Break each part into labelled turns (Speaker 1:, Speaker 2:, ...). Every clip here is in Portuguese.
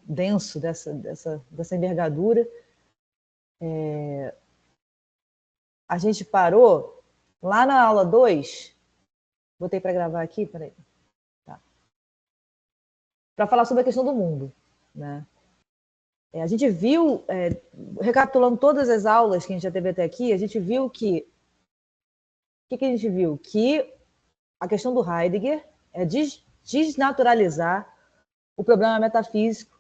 Speaker 1: denso, dessa envergadura. A gente parou lá na aula 2, botei para gravar aqui, peraí, tá. Para falar sobre a questão do mundo, né? A gente viu, recapitulando todas as aulas que a gente já teve até aqui, a gente viu que... O que a gente viu? Que a questão do Heidegger é desnaturalizar o problema metafísico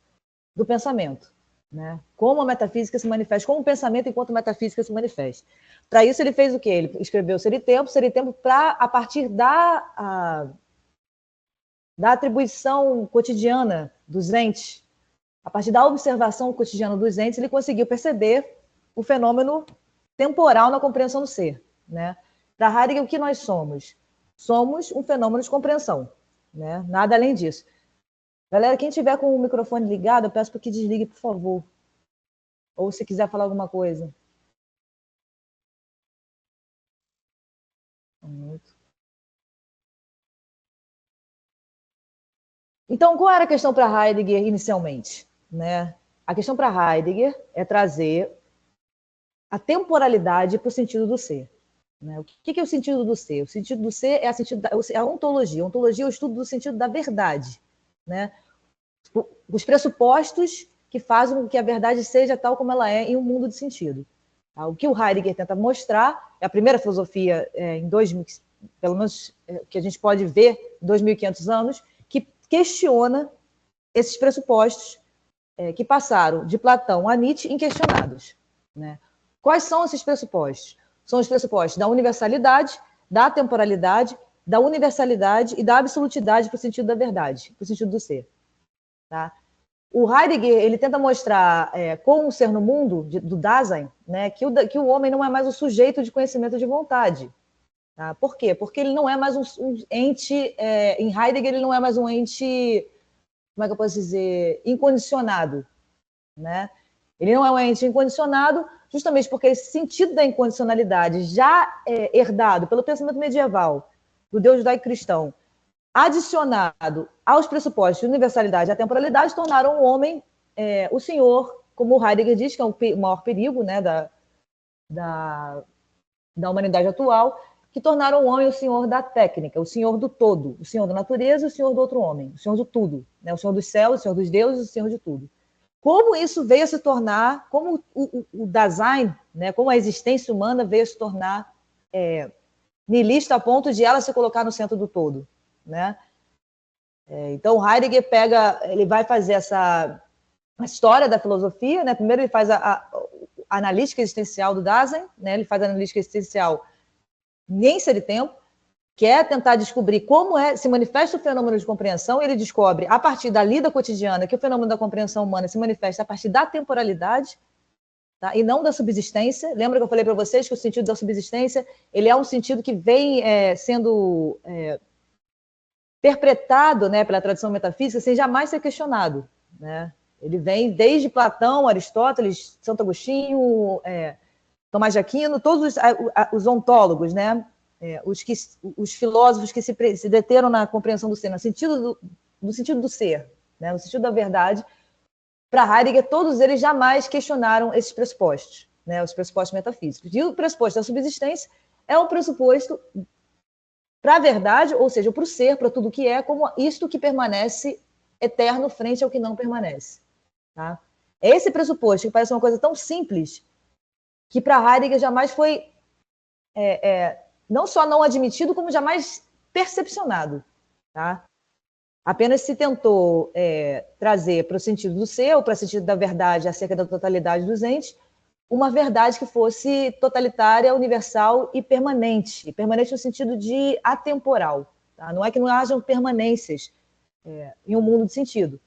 Speaker 1: do pensamento, né? Como a metafísica se manifesta, como o pensamento enquanto metafísica se manifesta. Para isso ele fez o quê? Ele escreveu Ser e Tempo para, a partir da atribuição cotidiana dos entes, a partir da observação cotidiana dos entes, ele conseguiu perceber o fenômeno temporal na compreensão do ser, né? Para Heidegger, o que nós somos? Somos um fenômeno de compreensão, né? Nada além disso. Galera, quem tiver com o microfone ligado, eu peço para que desligue, por favor. Ou se quiser falar alguma coisa. Então, qual era a questão para Heidegger inicialmente, né? A questão para Heidegger é trazer a temporalidade para o sentido do ser, né? O que é o sentido do ser? O sentido do ser é a ontologia. A ontologia é o estudo do sentido da verdade, né? Os pressupostos que fazem com que a verdade seja tal como ela é em um mundo de sentido. O que o Heidegger tenta mostrar é a primeira filosofia em 2000, pelo menos que a gente pode ver em 2.500 anos, que questiona esses pressupostos que passaram de Platão a Nietzsche inquestionados, né? Quais são esses pressupostos? São os pressupostos da universalidade, da temporalidade, da universalidade e da absolutidade para o sentido da verdade, para o sentido do ser. Tá? O Heidegger ele tenta mostrar com o ser no mundo, do Dasein, né, que o homem não é mais um sujeito de conhecimento de vontade. Tá? Por quê? Porque ele não é mais um ente, em Heidegger ele não é mais um ente, como é que eu posso dizer, incondicionado. Né? Ele não é um ente incondicionado, justamente porque esse sentido da incondicionalidade já herdado pelo pensamento medieval, do Deus judaico-cristão, adicionado aos pressupostos de universalidade e atemporalidade, tornaram o homem o senhor, como o Heidegger diz, que é o maior perigo, né, da humanidade atual, que tornaram o homem o senhor da técnica, o senhor do todo, o senhor da natureza e o senhor do outro homem, o senhor de tudo, né, o senhor dos céus, o senhor dos deuses, o senhor de tudo. Como isso veio a se tornar, como o Dasein, né, como a existência humana veio a se tornar nihilista a ponto de ela se colocar no centro do todo, né? Então, Heidegger ele vai fazer a história da filosofia, né? Primeiro ele faz a analítica existencial do Dasein, né? Ele faz a analítica existencial em Ser e Tempo, que é tentar descobrir como se manifesta o fenômeno de compreensão. Ele descobre, a partir da lida cotidiana, que o fenômeno da compreensão humana se manifesta a partir da temporalidade, tá? E não da subsistência. Lembra que eu falei para vocês que o sentido da subsistência ele é um sentido que vem sendo interpretado, né, pela tradição metafísica sem jamais ser questionado, né? Ele vem desde Platão, Aristóteles, Santo Agostinho, Tomás de Aquino, todos os ontólogos, né? Os filósofos que se deteram na compreensão do ser, no sentido do ser, né? No sentido da verdade. Para Heidegger, todos eles jamais questionaram esses pressupostos, né? Os pressupostos metafísicos. E o pressuposto da subsistência é um pressuposto para a verdade, ou seja, para o ser, para tudo que é, como isto que permanece eterno frente ao que não permanece. Tá? É esse pressuposto que parece uma coisa tão simples que para Heidegger jamais foi não só não admitido, como jamais percepcionado. Tá? Apenas se tentou trazer para o sentido do ser, ou para o sentido da verdade acerca da totalidade dos entes, uma verdade que fosse totalitária, universal e permanente no sentido de atemporal. Tá? Não é que não hajam permanências em um mundo de sentido.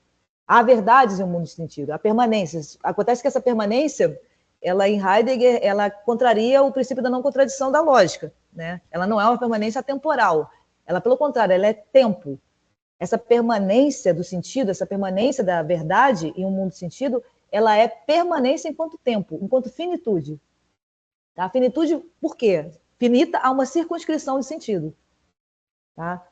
Speaker 1: Há verdades em um mundo de sentido, há permanências. Acontece que essa permanência, ela em Heidegger, ela contraria o princípio da não contradição da lógica. Né? Ela não é uma permanência atemporal. Ela, pelo contrário, ela é tempo. Essa permanência do sentido, essa permanência da verdade em um mundo de sentido, ela é permanência enquanto tempo, enquanto finitude. Tá? Finitude, por quê? Finita a uma circunscrição de sentido. Tá?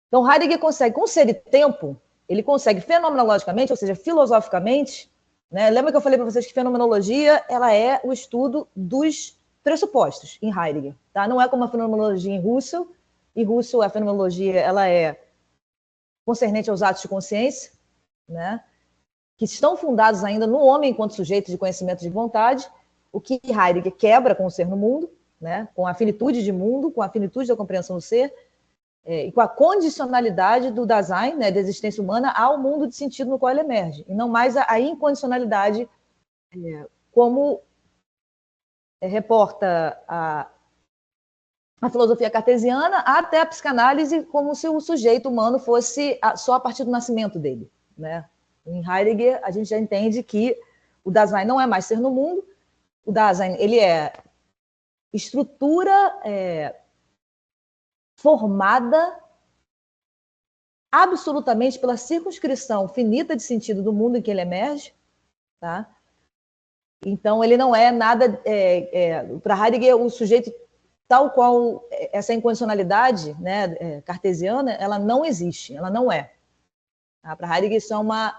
Speaker 1: Então, Heidegger consegue, com Ser e Tempo, ele consegue fenomenologicamente, ou seja, filosoficamente, né? Lembra que eu falei para vocês que fenomenologia ela é o estudo dos pressupostos em Heidegger, tá? Não é como a fenomenologia em Husserl. Em Husserl, a fenomenologia ela é concernente aos atos de consciência, né? Que estão fundados ainda no homem enquanto sujeito de conhecimento de vontade, o que Heidegger quebra com o ser no mundo, né? Com a finitude de mundo, com a finitude da compreensão do ser, e com a condicionalidade do Dasein, né, da existência humana, ao mundo de sentido no qual ele emerge, e não mais a incondicionalidade, como reporta a filosofia cartesiana, até a psicanálise, como se o sujeito humano fosse só a partir do nascimento dele, né? Em Heidegger, a gente já entende que o Dasein não é mais ser no mundo, o Dasein ele é estrutura formada absolutamente pela circunscrição finita de sentido do mundo em que ele emerge, tá? Então, ele não é nada... para Heidegger, o sujeito, tal qual essa incondicionalidade, né, cartesiana, ela não existe, ela não é. Tá? Para Heidegger, isso é uma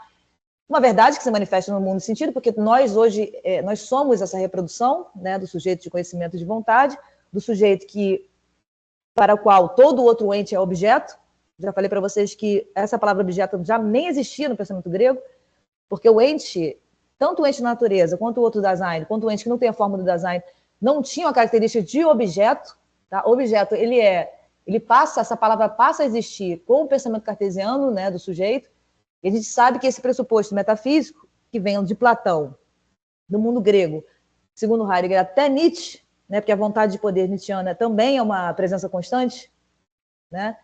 Speaker 1: verdade que se manifesta no mundo de sentido, porque nós hoje nós somos essa reprodução, né, do sujeito de conhecimento de vontade, do sujeito para o qual todo outro ente é objeto. Já falei para vocês que essa palavra objeto já nem existia no pensamento grego, porque o ente, tanto o ente da natureza, quanto o outro Dasein, quanto o ente que não tem a forma do Dasein, não tinham a característica de objeto. Tá? Objeto, essa palavra passa a existir com o pensamento cartesiano, né, do sujeito, e a gente sabe que esse pressuposto metafísico, que vem de Platão, do mundo grego, segundo Heidegger, até Nietzsche, né, porque a vontade de poder nietzschiana também é uma presença constante, né?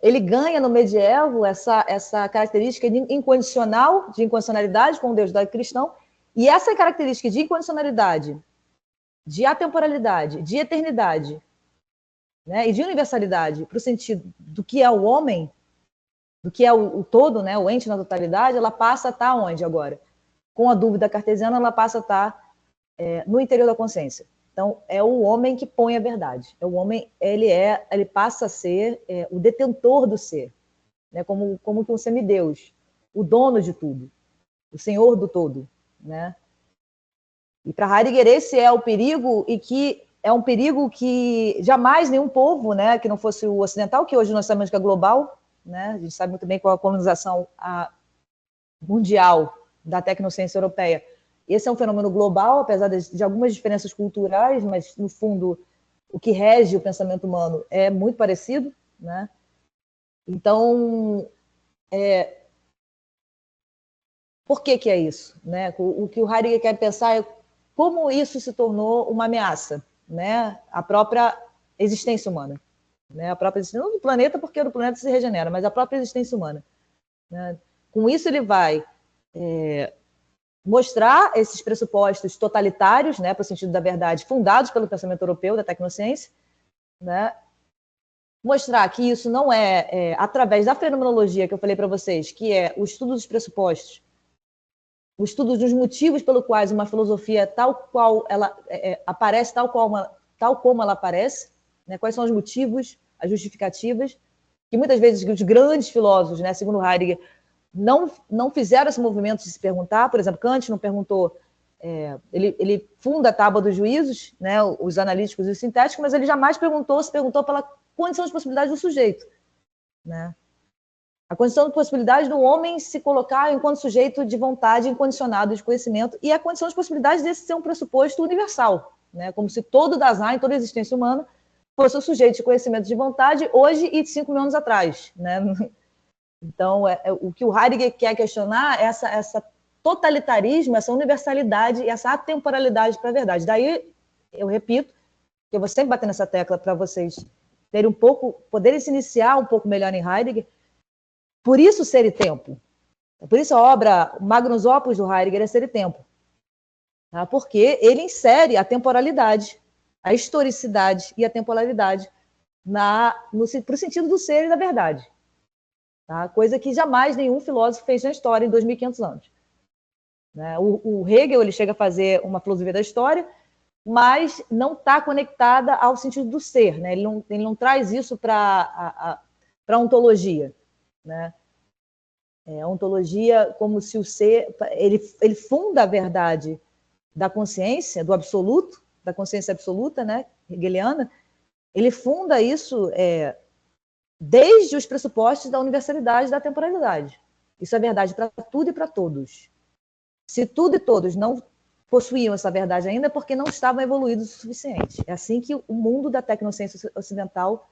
Speaker 1: Ele ganha no medievo essa característica de incondicionalidade com o Deus judaico-cristão, e essa característica de incondicionalidade, de atemporalidade, de eternidade, né, e de universalidade para o sentido do que é o homem, do que é o todo, né, o ente na totalidade, ela passa a estar onde agora? Com a dúvida cartesiana, ela passa a estar no interior da consciência. Então, é o homem que põe a verdade. É o homem, ele passa a ser o detentor do ser, né? Como que um semideus, o dono de tudo, o senhor do todo, né? E para Heidegger esse é o perigo, e que é um perigo que jamais nenhum povo, né, que não fosse o ocidental, que hoje nós sabemos que é global, né? A gente sabe muito bem qual a colonização mundial da tecnociência europeia. Esse é um fenômeno global, apesar de algumas diferenças culturais, mas, no fundo, o que rege o pensamento humano é muito parecido, né? Então, por que é isso? Né? O que o Heidegger quer pensar é como isso se tornou uma ameaça, né? À própria existência humana. Né? A própria existência, não do planeta, porque o planeta se regenera, mas a própria existência humana. Né? Com isso, ele vai mostrar esses pressupostos totalitários, né, para o sentido da verdade, fundados pelo pensamento europeu da tecnociência, né, mostrar que isso não através da fenomenologia que eu falei para vocês, que é o estudo dos pressupostos, o estudo dos motivos pelos quais uma filosofia tal qual ela aparece, tal como ela aparece, né, quais são os motivos, as justificativas, que muitas vezes os grandes filósofos, né, segundo Heidegger, não fizeram esse movimento de se perguntar. Por exemplo, Kant não perguntou, ele funda a Tábua dos Juízos, né, os analíticos e os sintéticos, mas ele jamais se perguntou pela condição de possibilidade do sujeito. Né? A condição de possibilidade do homem se colocar enquanto sujeito de vontade incondicionado de conhecimento, e a condição de possibilidade desse ser um pressuposto universal, né? Como se todo Dasein, toda a existência humana, fosse o sujeito de conhecimento de vontade hoje e de 5.000 anos atrás. Né? Então, o que o Heidegger quer questionar é essa totalitarismo, essa universalidade e essa atemporalidade para a verdade. Daí, eu repito, que eu vou sempre bater nessa tecla para vocês poderem se iniciar um pouco melhor em Heidegger. Por isso, Ser e Tempo. Por isso, a obra Magnus Opus do Heidegger é Ser e Tempo. Tá? Porque ele insere a temporalidade, a historicidade e a temporalidade para o sentido do ser e da verdade. Tá? Coisa que jamais nenhum filósofo fez na história em 2.500 anos. Né? O Hegel ele chega a fazer uma filosofia da história, mas não está conectada ao sentido do ser. Né? Ele não traz isso para a ontologia. Né? A ontologia como se o ser... Ele funda a verdade da consciência, do absoluto, da consciência absoluta, né, hegeliana, ele funda isso desde os pressupostos da universalidade da temporalidade. Isso é verdade para tudo e para todos. Se tudo e todos não possuíam essa verdade ainda, é porque não estavam evoluídos o suficiente. É assim que o mundo da tecnociência ocidental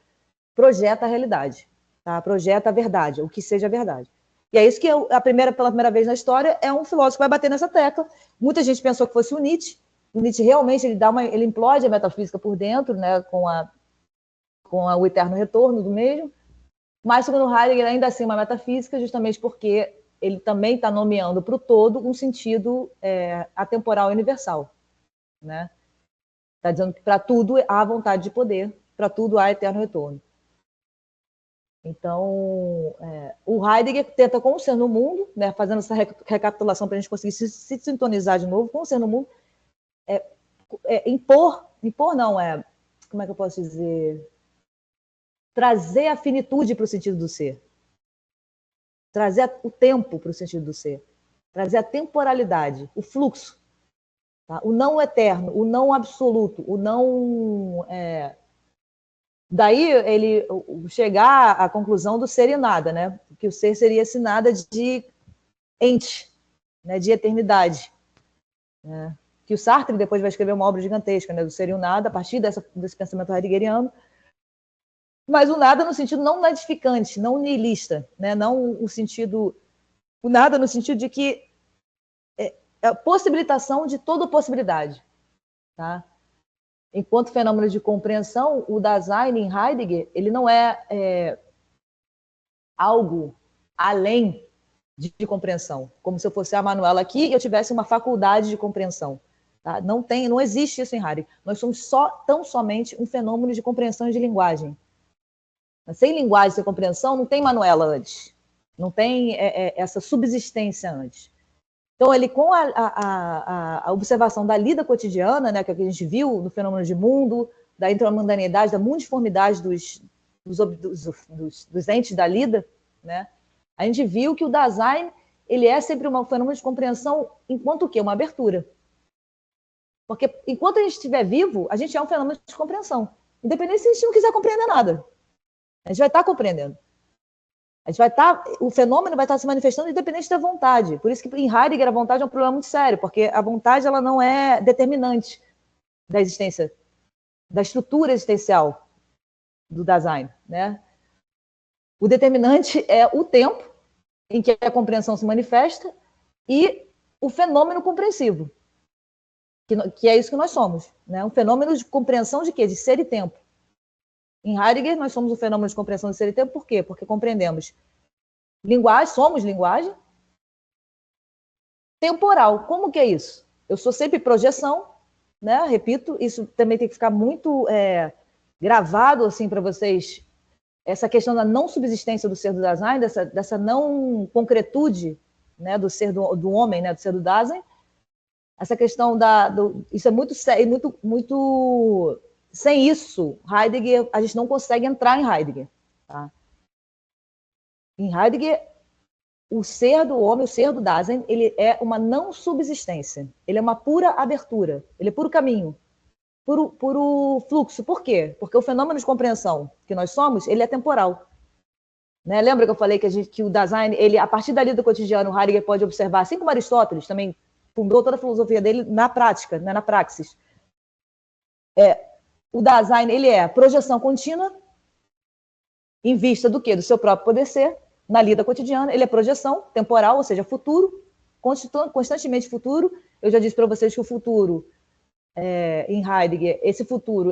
Speaker 1: projeta a realidade, tá? Projeta a verdade, o que seja verdade. E é isso que pela primeira vez na história, é um filósofo que vai bater nessa tecla. Muita gente pensou que fosse o Nietzsche. O Nietzsche realmente ele implode a metafísica por dentro, né, com o eterno retorno do mesmo. Mas, segundo Heidegger, ainda assim uma metafísica, justamente porque ele também está nomeando para o todo um sentido atemporal e universal. Né? Está dizendo que para tudo há vontade de poder, para tudo há eterno retorno. Então, o Heidegger tenta, com o ser no mundo, né, fazendo essa recapitulação para a gente conseguir se sintonizar de novo com o ser no mundo, impor não, como é que eu posso dizer? Trazer a finitude para o sentido do ser. Trazer o tempo para o sentido do ser. Trazer a temporalidade, o fluxo. Tá? O não eterno, o não absoluto, o não... Daí ele chegar à conclusão do ser e nada, né? Que o ser seria esse nada de ente, né? De eternidade. Né? Que o Sartre depois vai escrever uma obra gigantesca, né? Do ser e o nada, a partir desse pensamento heideggeriano. Mas o nada no sentido não edificante, não nihilista, né? Não o sentido... O nada no sentido de que é a possibilitação de toda possibilidade. Tá? Enquanto fenômeno de compreensão, o Dasein em Heidegger, ele não é algo além de compreensão, como se eu fosse a Manuela aqui e eu tivesse uma faculdade de compreensão. Tá? Não existe isso em Heidegger. Nós somos tão somente um fenômeno de compreensão e de linguagem. Sem linguagem, sem compreensão, não tem Manuela antes. Não tem essa subsistência antes. Então, ele, com a observação da lida cotidiana, né, que é o que a gente viu no fenômeno de mundo, da intramundanidade, da multiformidade dos entes da lida, né, a gente viu que o Dasein ele é sempre um fenômeno de compreensão enquanto o quê? Uma abertura. Porque enquanto a gente estiver vivo, a gente é um fenômeno de compreensão. Independente se a gente não quiser compreender nada. A gente vai estar compreendendo. O fenômeno vai estar se manifestando independente da vontade. Por isso que em Heidegger a vontade é um problema muito sério, porque a vontade ela não é determinante da existência, da estrutura existencial do Dasein. Né? O determinante é o tempo em que a compreensão se manifesta e o fenômeno compreensivo, que é isso que nós somos. Né? Um fenômeno de compreensão de quê? De ser e tempo. Em Heidegger, nós somos um fenômeno de compreensão de ser e tempo, por quê? Porque compreendemos linguagem, somos linguagem temporal. Como que é isso? Eu sou sempre projeção, né? Repito, isso também tem que ficar muito gravado assim para vocês, essa questão da não subsistência do ser do Dasein, dessa não concretude, né, do ser do homem, né, do ser do Dasein. Essa questão isso é muito sem isso, Heidegger, a gente não consegue entrar em Heidegger. Tá? Em Heidegger, o ser do homem, o ser do Dasein, ele é uma não subsistência. Ele é uma pura abertura. Ele é puro caminho, puro fluxo. Por quê? Porque o fenômeno de compreensão que nós somos, ele é temporal. Né? Lembra que eu falei que o Dasein, ele, a partir dali do cotidiano, o Heidegger pode observar, assim como Aristóteles também fundou toda a filosofia dele na prática, né, na praxis. O Dasein, ele é projeção contínua em vista do quê? Do seu próprio poder ser, na lida cotidiana. Ele é projeção temporal, ou seja, futuro, constantemente futuro. Eu já disse para vocês que o futuro, em Heidegger, esse futuro,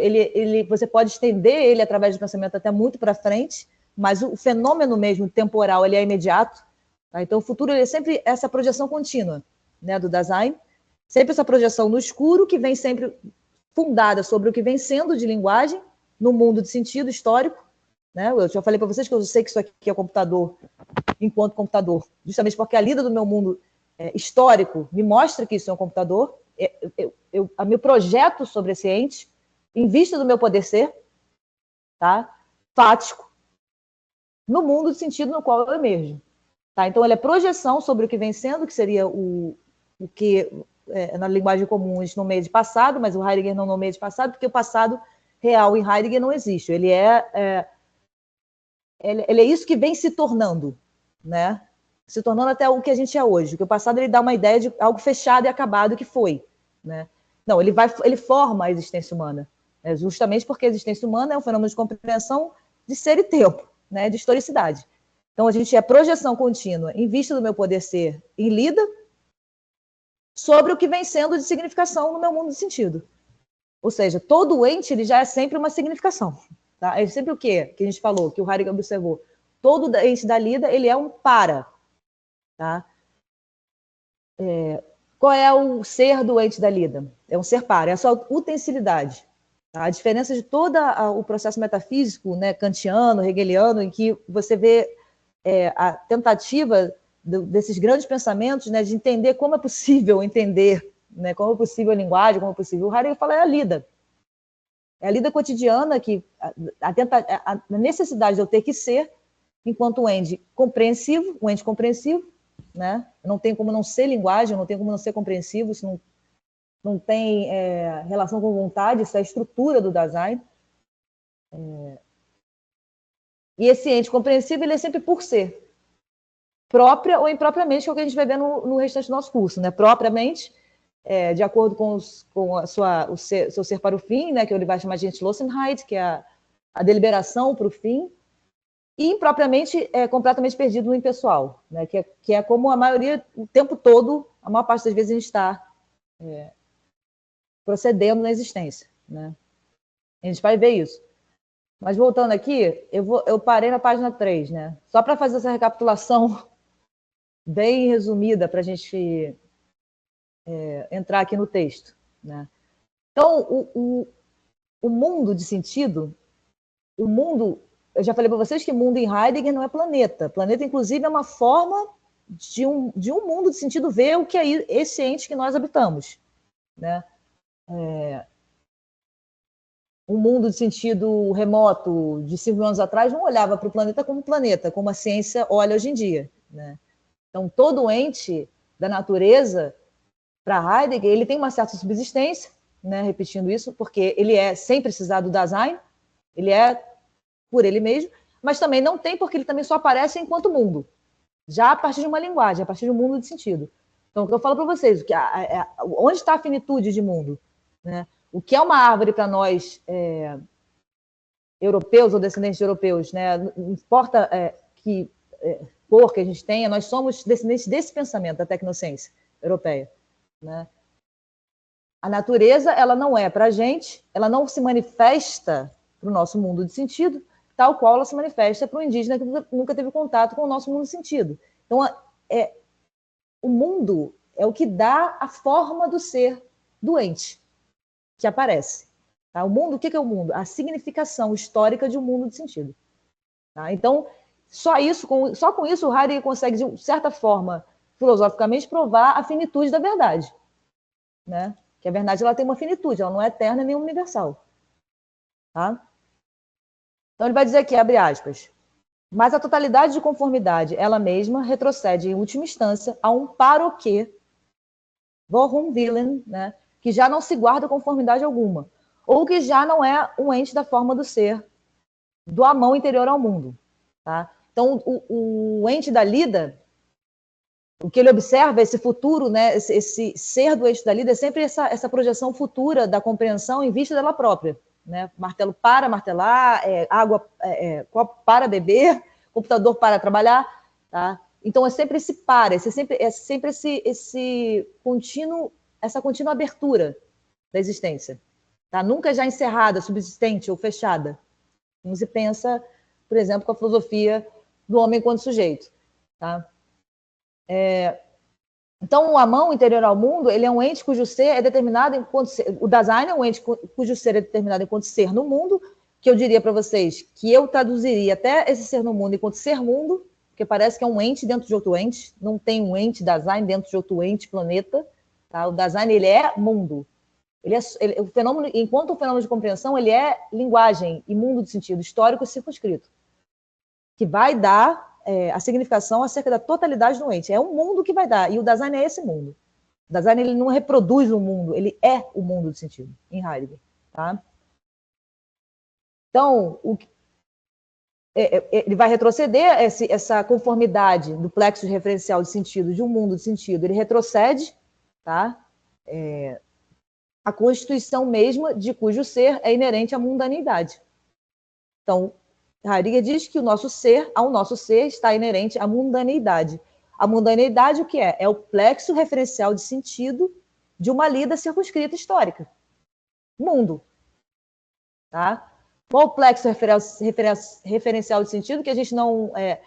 Speaker 1: você pode estender ele através do pensamento até muito para frente, mas o fenômeno mesmo temporal, ele é imediato. Tá? Então, o futuro ele é sempre essa projeção contínua, né, do Dasein, sempre essa projeção no escuro, que vem sempre fundada sobre o que vem sendo de linguagem, no mundo de sentido histórico. Né? Eu já falei para vocês que eu sei que isso aqui é computador, enquanto computador, justamente porque a lida do meu mundo histórico me mostra que isso é um computador. Eu me projeto sobre esse ente, em vista do meu poder ser, tá? Fático, no mundo de sentido no qual eu emerjo. Tá? Então, ele é projeção sobre o que vem sendo, que seria o que, na linguagem comum, a gente nomeia de passado, mas o Heidegger não nomeia de passado, porque o passado real em Heidegger não existe. Ele é isso que vem se tornando, né? Se tornando até o que a gente é hoje. Porque o passado ele dá uma ideia de algo fechado e acabado que foi, né? Não, ele forma a existência humana, né? Justamente porque a existência humana é um fenômeno de compreensão de ser e tempo, né? De historicidade. Então, a gente é projeção contínua em vista do meu poder ser em lida sobre o que vem sendo de significação no meu mundo de sentido. Ou seja, todo ente ele já é sempre uma significação. Tá? É sempre o quê? Que a gente falou, que o Heidegger observou. Todo ente da lida ele é um para. Tá? Qual é o ser do ente da lida? É um ser para, é a sua utensilidade. Tá? A diferença de todo o processo metafísico, né, kantiano, hegeliano, em que você vê a tentativa desses grandes pensamentos, né, de entender como é possível entender, né, como é possível a linguagem, como é possível. O Heidegger fala é a lida. É a lida cotidiana, que a necessidade de eu ter que ser, enquanto um ente compreensivo, né? Não tem como não ser linguagem, não tem como não ser compreensivo, isso não tem relação com vontade, isso é a estrutura do Dasein. E esse ente compreensivo, ele é sempre por ser. Própria ou impropriamente, que é o que a gente vai ver no restante do nosso curso, né? Propriamente, de acordo com o seu ser para o fim, né? Que ele vai chamar de Entschlossenheit, que é a deliberação para o fim, e impropriamente completamente perdido no impessoal, né? Que é como a maioria, o tempo todo, a maior parte das vezes a gente está procedendo na existência, né? A gente vai ver isso. Mas voltando aqui, eu parei na página 3, né? Só para fazer essa recapitulação bem resumida para a gente entrar aqui no texto, né? Então, o mundo de sentido, o mundo, eu já falei para vocês que mundo em Heidegger não é planeta. Planeta, inclusive, é uma forma de um mundo de sentido ver o que é esse ente que nós habitamos, né? Um mundo de sentido remoto de 5 mil anos atrás não olhava para o planeta, como a ciência olha hoje em dia, né? Então, todo ente da natureza, para Heidegger, ele tem uma certa subsistência, né? Repetindo isso, porque ele é sem precisar do Dasein, ele é por ele mesmo, mas também não tem porque ele também só aparece enquanto mundo, já a partir de uma linguagem, a partir de um mundo de sentido. Então, o que eu falo para vocês, onde está a finitude de mundo, né? O que é uma árvore para nós europeus ou descendentes de europeus, né? Não importa que cor que a gente tenha, nós somos descendentes desse pensamento da tecnociência europeia, né? A natureza, ela não é para a gente, ela não se manifesta para o nosso mundo de sentido, tal qual ela se manifesta para o indígena que nunca teve contato com o nosso mundo de sentido. Então, o mundo é o que dá a forma do ser doente que aparece. Tá? O mundo, o que é o mundo? A significação histórica de um mundo de sentido. Tá? Então, só com isso o Heidegger consegue, de certa forma, filosoficamente, provar a finitude da verdade. Né? Que a verdade ela tem uma finitude, ela não é eterna nem universal. Tá? Então ele vai dizer aqui, abre aspas, mas a totalidade de conformidade, ela mesma, retrocede em última instância a um para o que, worum willen, né, que já não se guarda conformidade alguma, ou que já não é um ente da forma do ser, do amão interior ao mundo. Tá? Então o ente da lida, o que ele observa, esse futuro, né, esse ser do ente da lida, é sempre essa projeção futura da compreensão em vista dela própria. Né? Martelo para martelar, água, copo para beber, computador para trabalhar. Tá? Então é sempre esse para, esse contínuo, essa contínua abertura da existência. Tá? Nunca já encerrada, subsistente ou fechada. Como se pensa, por exemplo, com a filosofia do homem enquanto sujeito. Tá? Então, o amão interior ao mundo, ele é um ente cujo ser é determinado enquanto ser. O Dasein é um ente cujo ser é determinado enquanto ser no mundo, que eu diria para vocês que eu traduziria até esse ser no mundo enquanto ser mundo, porque parece que é um ente dentro de outro ente, não tem um ente Dasein dentro de outro ente planeta. Tá? O Dasein, ele é mundo. O fenômeno, enquanto o fenômeno de compreensão, ele é linguagem e mundo de sentido histórico circunscrito, que vai dar a significação acerca da totalidade do ente. É um mundo que vai dar, e o Dasein é esse mundo. O Dasein, ele não reproduz o mundo, ele é o mundo do sentido, em Heidegger. Tá? Então, ele vai retroceder essa conformidade do plexo referencial de sentido, de um mundo de sentido, ele retrocede, tá? A constituição mesma de cujo ser é inerente à mundanidade. Então, Heidegger diz que ao nosso ser está inerente a mundaneidade. A mundaneidade o que é? É o plexo referencial de sentido de uma lida circunscrita histórica. Mundo. Tá? Qual o plexo referencial de sentido que a gente não é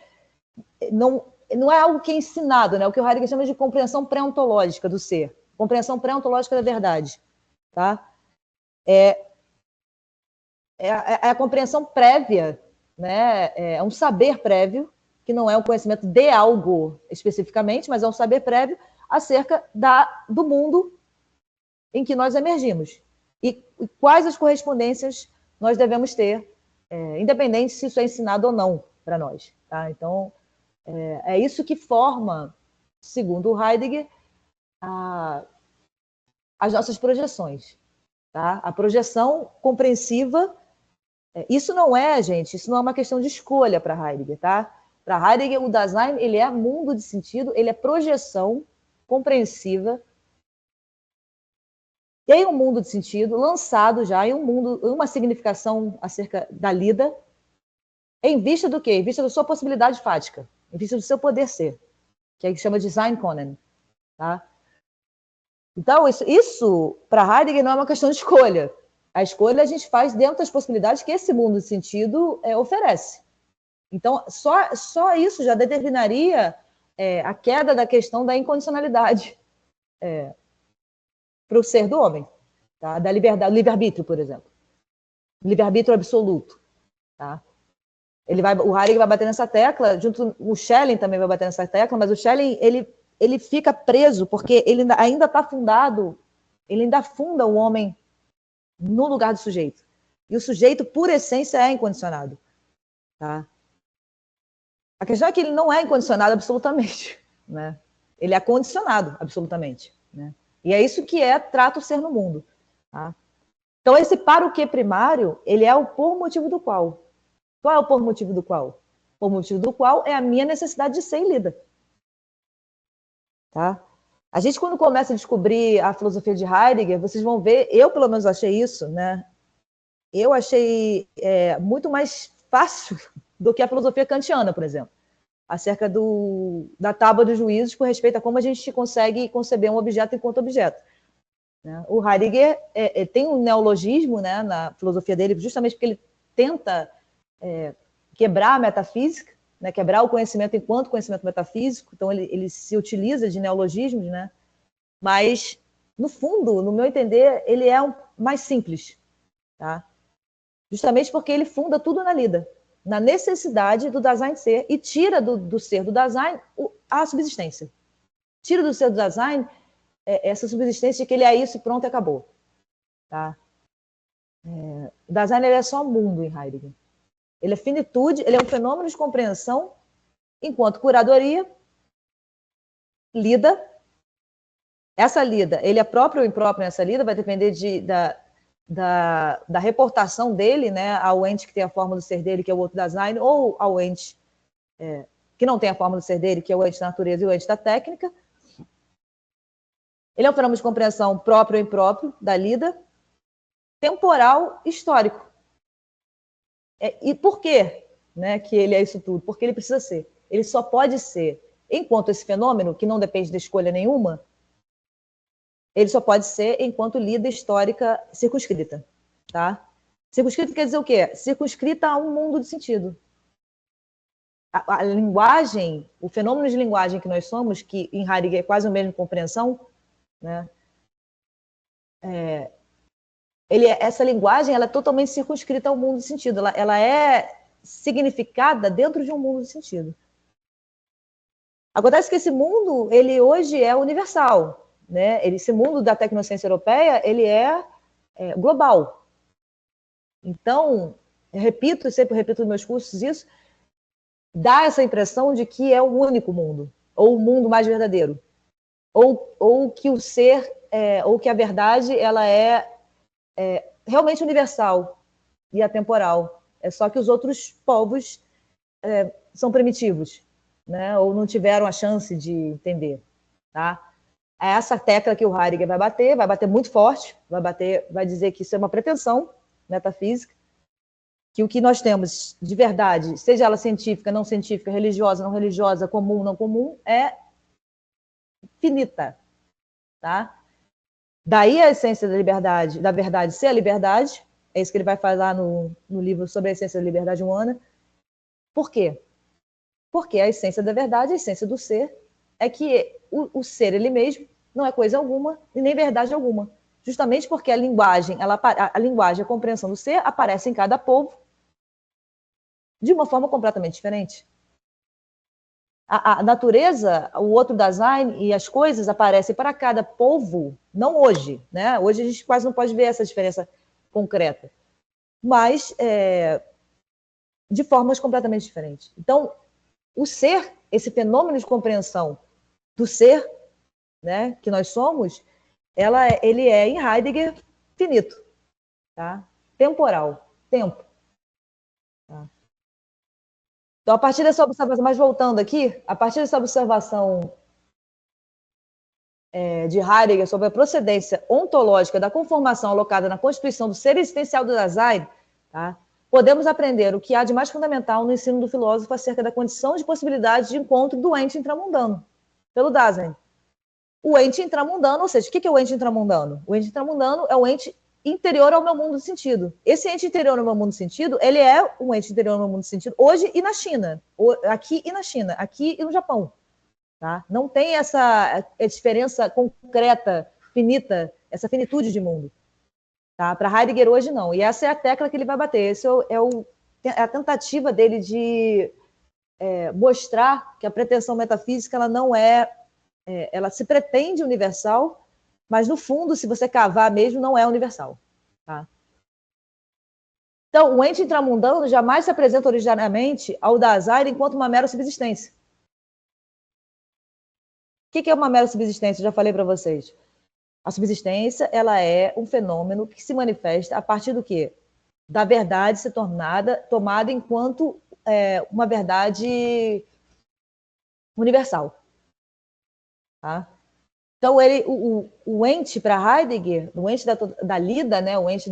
Speaker 1: algo que é ensinado, né? O que o Heidegger chama de compreensão pré-ontológica do ser, compreensão pré-ontológica da verdade. Tá? É a compreensão prévia, né? É um saber prévio, que não é um conhecimento de algo especificamente, mas é um saber prévio acerca do mundo em que nós emergimos. E quais as correspondências nós devemos ter, independente se isso é ensinado ou não para nós. Tá? Então, é isso que forma, segundo o Heidegger, as nossas projeções. Tá? A projeção compreensiva, isso não é uma questão de escolha para Heidegger. Tá? Para Heidegger, o Dasein, ele é mundo de sentido, ele é projeção compreensiva em um mundo de sentido, lançado já em uma significação acerca da lida, em vista do quê? Em vista da sua possibilidade fática, em vista do seu poder ser, que é o que chama de Sein können. Tá? Então, isso para Heidegger não é uma questão de escolha. A escolha a gente faz dentro das possibilidades que esse mundo de sentido oferece. Então, só isso já determinaria a queda da questão da incondicionalidade para o ser do homem, tá? Da liberdade, livre-arbítrio, por exemplo. Livre-arbítrio absoluto. Tá? O Heidegger vai bater nessa tecla, o Schelling também vai bater nessa tecla, mas o Schelling ele fica preso porque ele ainda está fundado, ele ainda funda o homem no lugar do sujeito. E o sujeito, por essência, é incondicionado. Tá? A questão é que ele não é incondicionado absolutamente. Né? Ele é condicionado absolutamente. Né? E é isso que trata o ser no mundo. Tá? Então, esse para o que primário, ele é o por motivo do qual. Qual é o por motivo do qual? Por motivo do qual é a minha necessidade de ser e lida. Tá? A gente, quando começa a descobrir a filosofia de Heidegger, vocês vão ver, eu pelo menos achei isso, né? Eu achei muito mais fácil do que a filosofia kantiana, por exemplo, acerca da tábua dos juízos com respeito a como a gente consegue conceber um objeto enquanto objeto. Né? O Heidegger tem um neologismo, né, na filosofia dele, justamente porque ele tenta quebrar a metafísica, né, quebrar o conhecimento enquanto conhecimento metafísico, então ele se utiliza de neologismos, né, mas, no fundo, no meu entender, ele é mais simples, tá? Justamente porque ele funda tudo na lida, na necessidade do Dasein ser, e tira do ser do Dasein a subsistência. Tira do ser do Dasein essa subsistência de que ele é isso e pronto, acabou. Tá? O Dasein ele é só mundo em Heidegger. Ele é finitude, ele é um fenômeno de compreensão, enquanto curadoria, lida. Essa lida, ele é próprio ou impróprio nessa lida, vai depender da reportação dele, né, ao ente que tem a forma do ser dele, que é o outro Dasein, ou ao ente que não tem a forma do ser dele, que é o ente da natureza e o ente da técnica. Ele é um fenômeno de compreensão próprio ou impróprio da lida, temporal, histórico. E por quê, né, que ele é isso tudo? Porque ele precisa ser. Ele só pode ser, enquanto esse fenômeno, que não depende de escolha nenhuma, ele só pode ser enquanto lida histórica circunscrita. Tá? Circunscrita quer dizer o quê? Circunscrita a um mundo de sentido. A linguagem, o fenômeno de linguagem que nós somos, que em Heidegger é quase a mesma compreensão, né? Essa linguagem ela é totalmente circunscrita ao mundo de sentido. Ela é significada dentro de um mundo de sentido. Acontece que esse mundo, ele hoje é universal. Né? Esse mundo da tecnociência europeia, ele é global. Então, sempre repito nos meus cursos isso, dá essa impressão de que é o único mundo, ou o mundo mais verdadeiro, ou que o ser, ou que a verdade, ela é realmente universal e atemporal. É só que os outros povos são primitivos, né? Ou não tiveram a chance de entender, tá? É essa tecla que o Heidegger vai bater muito forte, vai dizer que isso é uma pretensão metafísica, que o que nós temos de verdade, seja ela científica, não científica, religiosa, não religiosa, comum, não comum, é finita, tá? Daí a essência da liberdade, da verdade ser a liberdade, é isso que ele vai falar no livro sobre a essência da liberdade humana. Por quê? Porque a essência da verdade, a essência do ser, é que o ser ele mesmo não é coisa alguma e nem verdade alguma. Justamente porque a linguagem, a compreensão do ser aparece em cada povo de uma forma completamente diferente. A natureza, o outro Dasein e as coisas aparecem para cada povo, não hoje, né? Hoje a gente quase não pode ver essa diferença concreta, mas de formas completamente diferentes. Então, o ser, esse fenômeno de compreensão do ser, né, que nós somos, ele é, em Heidegger, finito, tá? Temporal, tempo. Tá? Então, a partir dessa observação, mas voltando aqui, a partir dessa observação de Heidegger sobre a procedência ontológica da conformação alocada na constituição do ser existencial do Dasein, tá? Podemos aprender o que há de mais fundamental no ensino do filósofo acerca da condição de possibilidade de encontro do ente intramundano, pelo Dasein. O ente intramundano, ou seja, o que é o ente intramundano? O ente intramundano é o ente interior ao meu mundo de sentido. Esse ente interior ao meu mundo de sentido, ele é um ente interior ao meu mundo de sentido hoje e na China, aqui e na China, aqui e no Japão. Tá? Não tem essa diferença concreta, finita, essa finitude de mundo. Tá? Para Heidegger hoje não. E essa é a tecla que ele vai bater. Essa é a tentativa dele de mostrar que a pretensão metafísica ela não ela se pretende universal, mas no fundo, se você cavar mesmo, não é universal. Tá? Então, o ente intramundano jamais se apresenta originariamente ao Dasein enquanto uma mera subsistência. O que é uma mera subsistência? Eu já falei para vocês. A subsistência ela é um fenômeno que se manifesta a partir do quê? Da verdade ser tomada enquanto uma verdade universal. Tá? Então, o ente para Heidegger, o ente da lida, né, o ente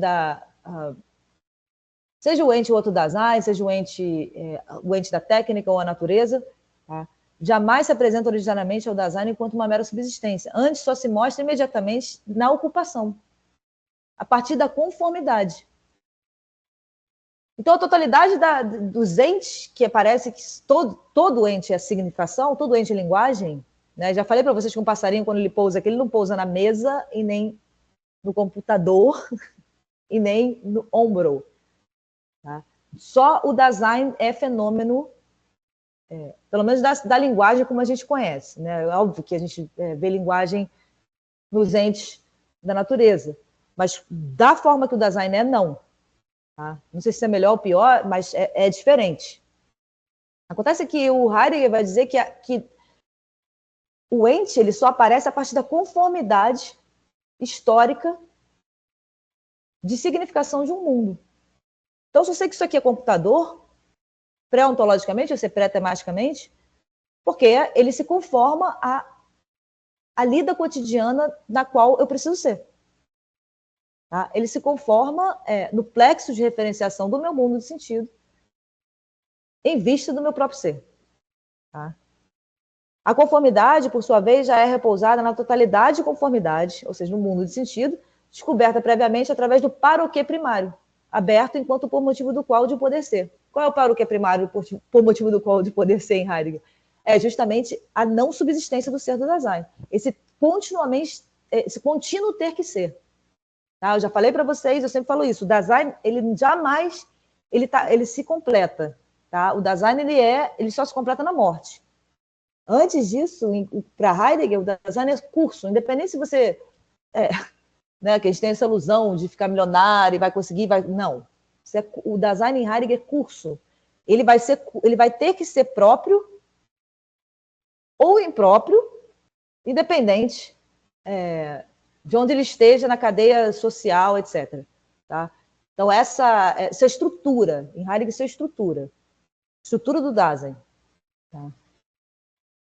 Speaker 1: seja o ente o outro Dasein, seja o ente da técnica ou a natureza, tá? Jamais se apresenta originariamente ao Dasein enquanto uma mera subsistência. Antes só se mostra imediatamente na ocupação, a partir da conformidade. Então, a totalidade dos entes, que parece que todo ente é significação, todo ente é linguagem, né? Já falei para vocês que um passarinho, quando ele pousa aqui, ele não pousa na mesa e nem no computador e nem no ombro. Tá? Só o Dasein é fenômeno, pelo menos da linguagem como a gente conhece. Né? É óbvio que a gente vê linguagem nos entes da natureza, mas da forma que o Dasein não. Tá? Não sei se é melhor ou pior, mas é diferente. Acontece que o Heidegger vai dizer que o ente ele só aparece a partir da conformidade histórica de significação de um mundo. Então, se eu sei que isso aqui é computador, pré-ontologicamente, ou seja, pré-tematicamente, porque ele se conforma à lida cotidiana na qual eu preciso ser. Tá? Ele se conforma no plexo de referenciação do meu mundo de sentido, em vista do meu próprio ser. Tá? A conformidade, por sua vez, já é repousada na totalidade de conformidade, ou seja, no mundo de sentido, descoberta previamente através do para o que primário, aberto enquanto por motivo do qual de poder ser. Qual é o para o que primário por motivo do qual de poder ser em Heidegger? É justamente a não subsistência do ser do Dasein. Esse contínuo ter que ser. Tá? Eu já falei para vocês, eu sempre falo isso, o Dasein, ele jamais ele se completa. Tá? O Dasein, ele só se completa na morte. Antes disso, para Heidegger, o Dasein é curso, independente se você... né, que a gente tem essa ilusão de ficar milionário e vai conseguir... Não. O Dasein em Heidegger é curso. ele vai ter que ser próprio ou impróprio, independente de onde ele esteja na cadeia social, etc. Tá? Então, essa estrutura, em Heidegger, essa estrutura do Dasein. Tá?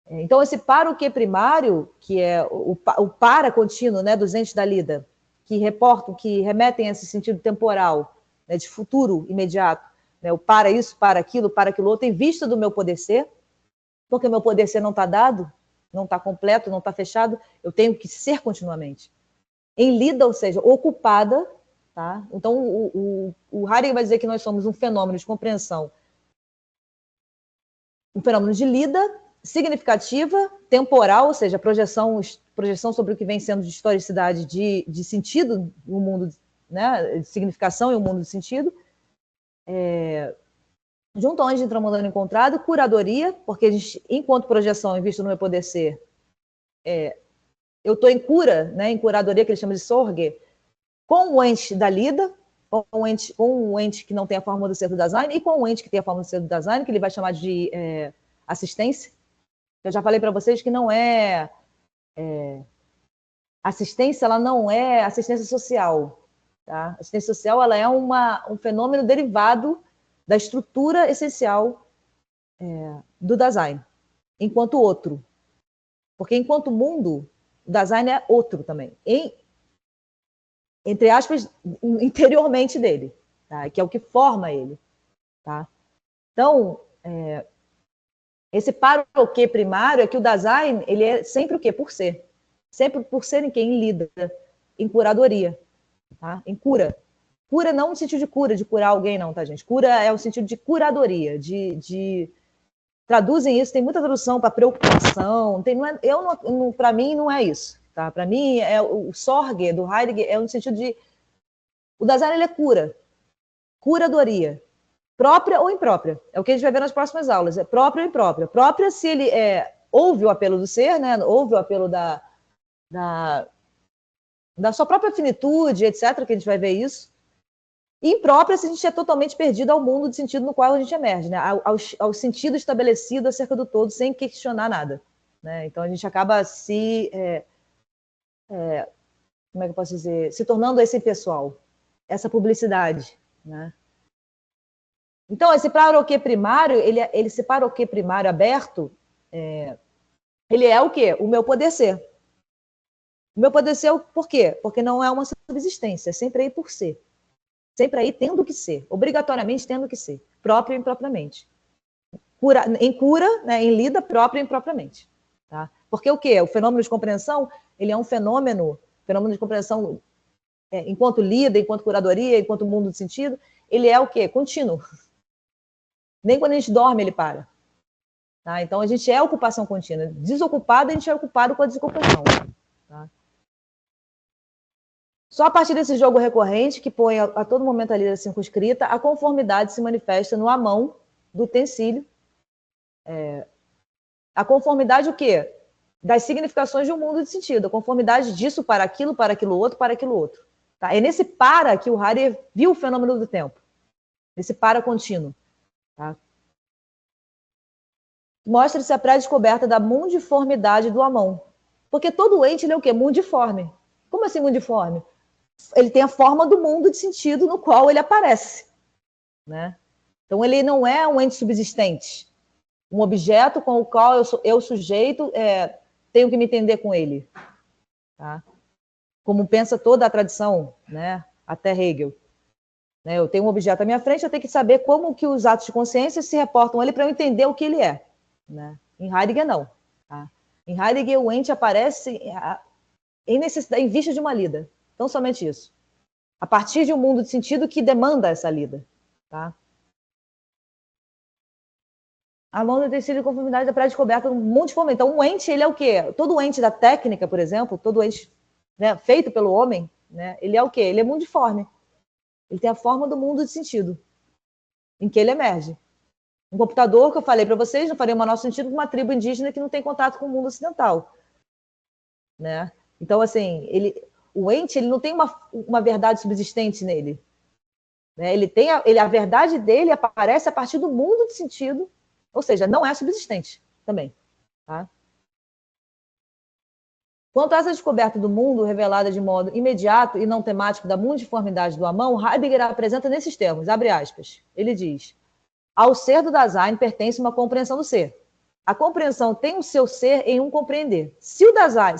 Speaker 1: Então, esse para o que primário, que é o para contínuo, né, dos entes da lida, que remetem a esse sentido temporal, né, de futuro imediato, né, o para isso, para aquilo outro, em vista do meu poder ser, porque o meu poder ser não está dado, não está completo, não está fechado, eu tenho que ser continuamente. Em lida, ou seja, ocupada, tá? Então o Heidegger vai dizer que nós somos um fenômeno de compreensão, um fenômeno de lida significativa, temporal, ou seja, projeção sobre o que vem sendo de historicidade, de sentido no mundo, né, de significação e o mundo de sentido, junto ao ente intramundano encontrado, curadoria, porque a gente, enquanto projeção, em vista do meu poder ser, eu estou em cura, né, em curadoria, que ele chama de Sorge, com o ente da lida, com o ente que não tem a forma do ser do Dasein, e com o ente que tem a forma do ser do Dasein, que ele vai chamar de assistência. Eu já falei para vocês que não assistência, ela não é assistência social. Tá? Assistência social, ela é um fenômeno derivado da estrutura essencial do Dasein, enquanto outro. Porque enquanto mundo, o Dasein é outro também. Entre aspas, interiormente dele, tá? Que é o que forma ele. Tá? Então, esse para o que primário é que o Dasein, ele é sempre o quê? Por ser. Sempre por ser em quem lida, em curadoria, tá? Em cura. Cura não no sentido de curar alguém, não, tá, gente? Cura é o sentido de curadoria, traduzem isso, tem muita tradução para preocupação, para mim não é isso, tá? Para mim, o Sorge do Heidegger é no sentido de o Dasein, ele é curadoria, própria ou imprópria. É o que a gente vai ver nas próximas aulas. É própria ou imprópria. Própria se ele ouve o apelo do ser, né? Ouve o apelo da sua própria finitude, etc., que a gente vai ver isso. E imprópria se a gente é totalmente perdido ao mundo de sentido no qual a gente emerge, né? Ao sentido estabelecido acerca do todo, sem questionar nada. Né? Então a gente acaba como é que eu posso dizer? Se tornando esse pessoal, essa publicidade, né? Então, esse para o que primário, esse para o que primário aberto, ele é o quê? O meu poder ser. O meu poder ser, por quê? Porque não é uma subsistência, é sempre aí por ser. Sempre aí tendo que ser, obrigatoriamente tendo que ser, próprio e impropriamente. Em cura, né, em lida, próprio e impropriamente. Tá? Porque o quê? O fenômeno de compreensão, ele é um fenômeno de compreensão enquanto lida, enquanto curadoria, enquanto mundo de sentido, ele é o quê? Contínuo. Nem quando a gente dorme ele para. Tá? Então, a gente é ocupação contínua. Desocupado, a gente é ocupado com a desocupação. Tá? Só a partir desse jogo recorrente, que põe a todo momento a lida circunscrita, a conformidade se manifesta no amão do utensílio. A conformidade o quê? Das significações de um mundo de sentido. A conformidade disso para aquilo outro, para aquilo outro. Tá? É nesse para que o Heidegger viu o fenômeno do tempo. Nesse para contínuo. Tá? Mostra-se a pré-descoberta da mundiformidade do amão. Porque todo ente ele é o quê? Mundiforme. Como assim mundiforme? Ele tem a forma do mundo de sentido no qual ele aparece. Né? Então, ele não é um ente subsistente. Um objeto com o qual eu sujeito, tenho que me entender com ele. Tá? Como pensa toda a tradição, né? Até Hegel. Né? Eu tenho um objeto à minha frente, eu tenho que saber como que os atos de consciência se reportam a ele para eu entender o que ele é. Né? Em Heidegger, não. Tá? Em Heidegger, o ente aparece em vista de uma lida. Então, somente isso. A partir de um mundo de sentido que demanda essa lida. Tá? A mão do tecido de conformidade da pré-descoberta do multiforme. Então, o ente, ele é o quê? Todo ente da técnica, por exemplo, todo ente, né, feito pelo homem, né, ele é o quê? Ele é mundiforme. Ele tem a forma do mundo de sentido, em que ele emerge. Um computador, que eu falei para vocês, não faria o menor sentido para uma tribo indígena que não tem contato com o mundo ocidental. Né? Então, assim, o ente ele não tem uma verdade subsistente nele. Né? A verdade dele aparece a partir do mundo de sentido, ou seja, não é subsistente também. Tá? Quanto a essa descoberta do mundo, revelada de modo imediato e não temático da multiformidade do Amão, Heidegger a apresenta nesses termos, abre aspas. Ele diz: ao ser do Dasein pertence uma compreensão do ser. A compreensão tem o seu ser em um compreender. Se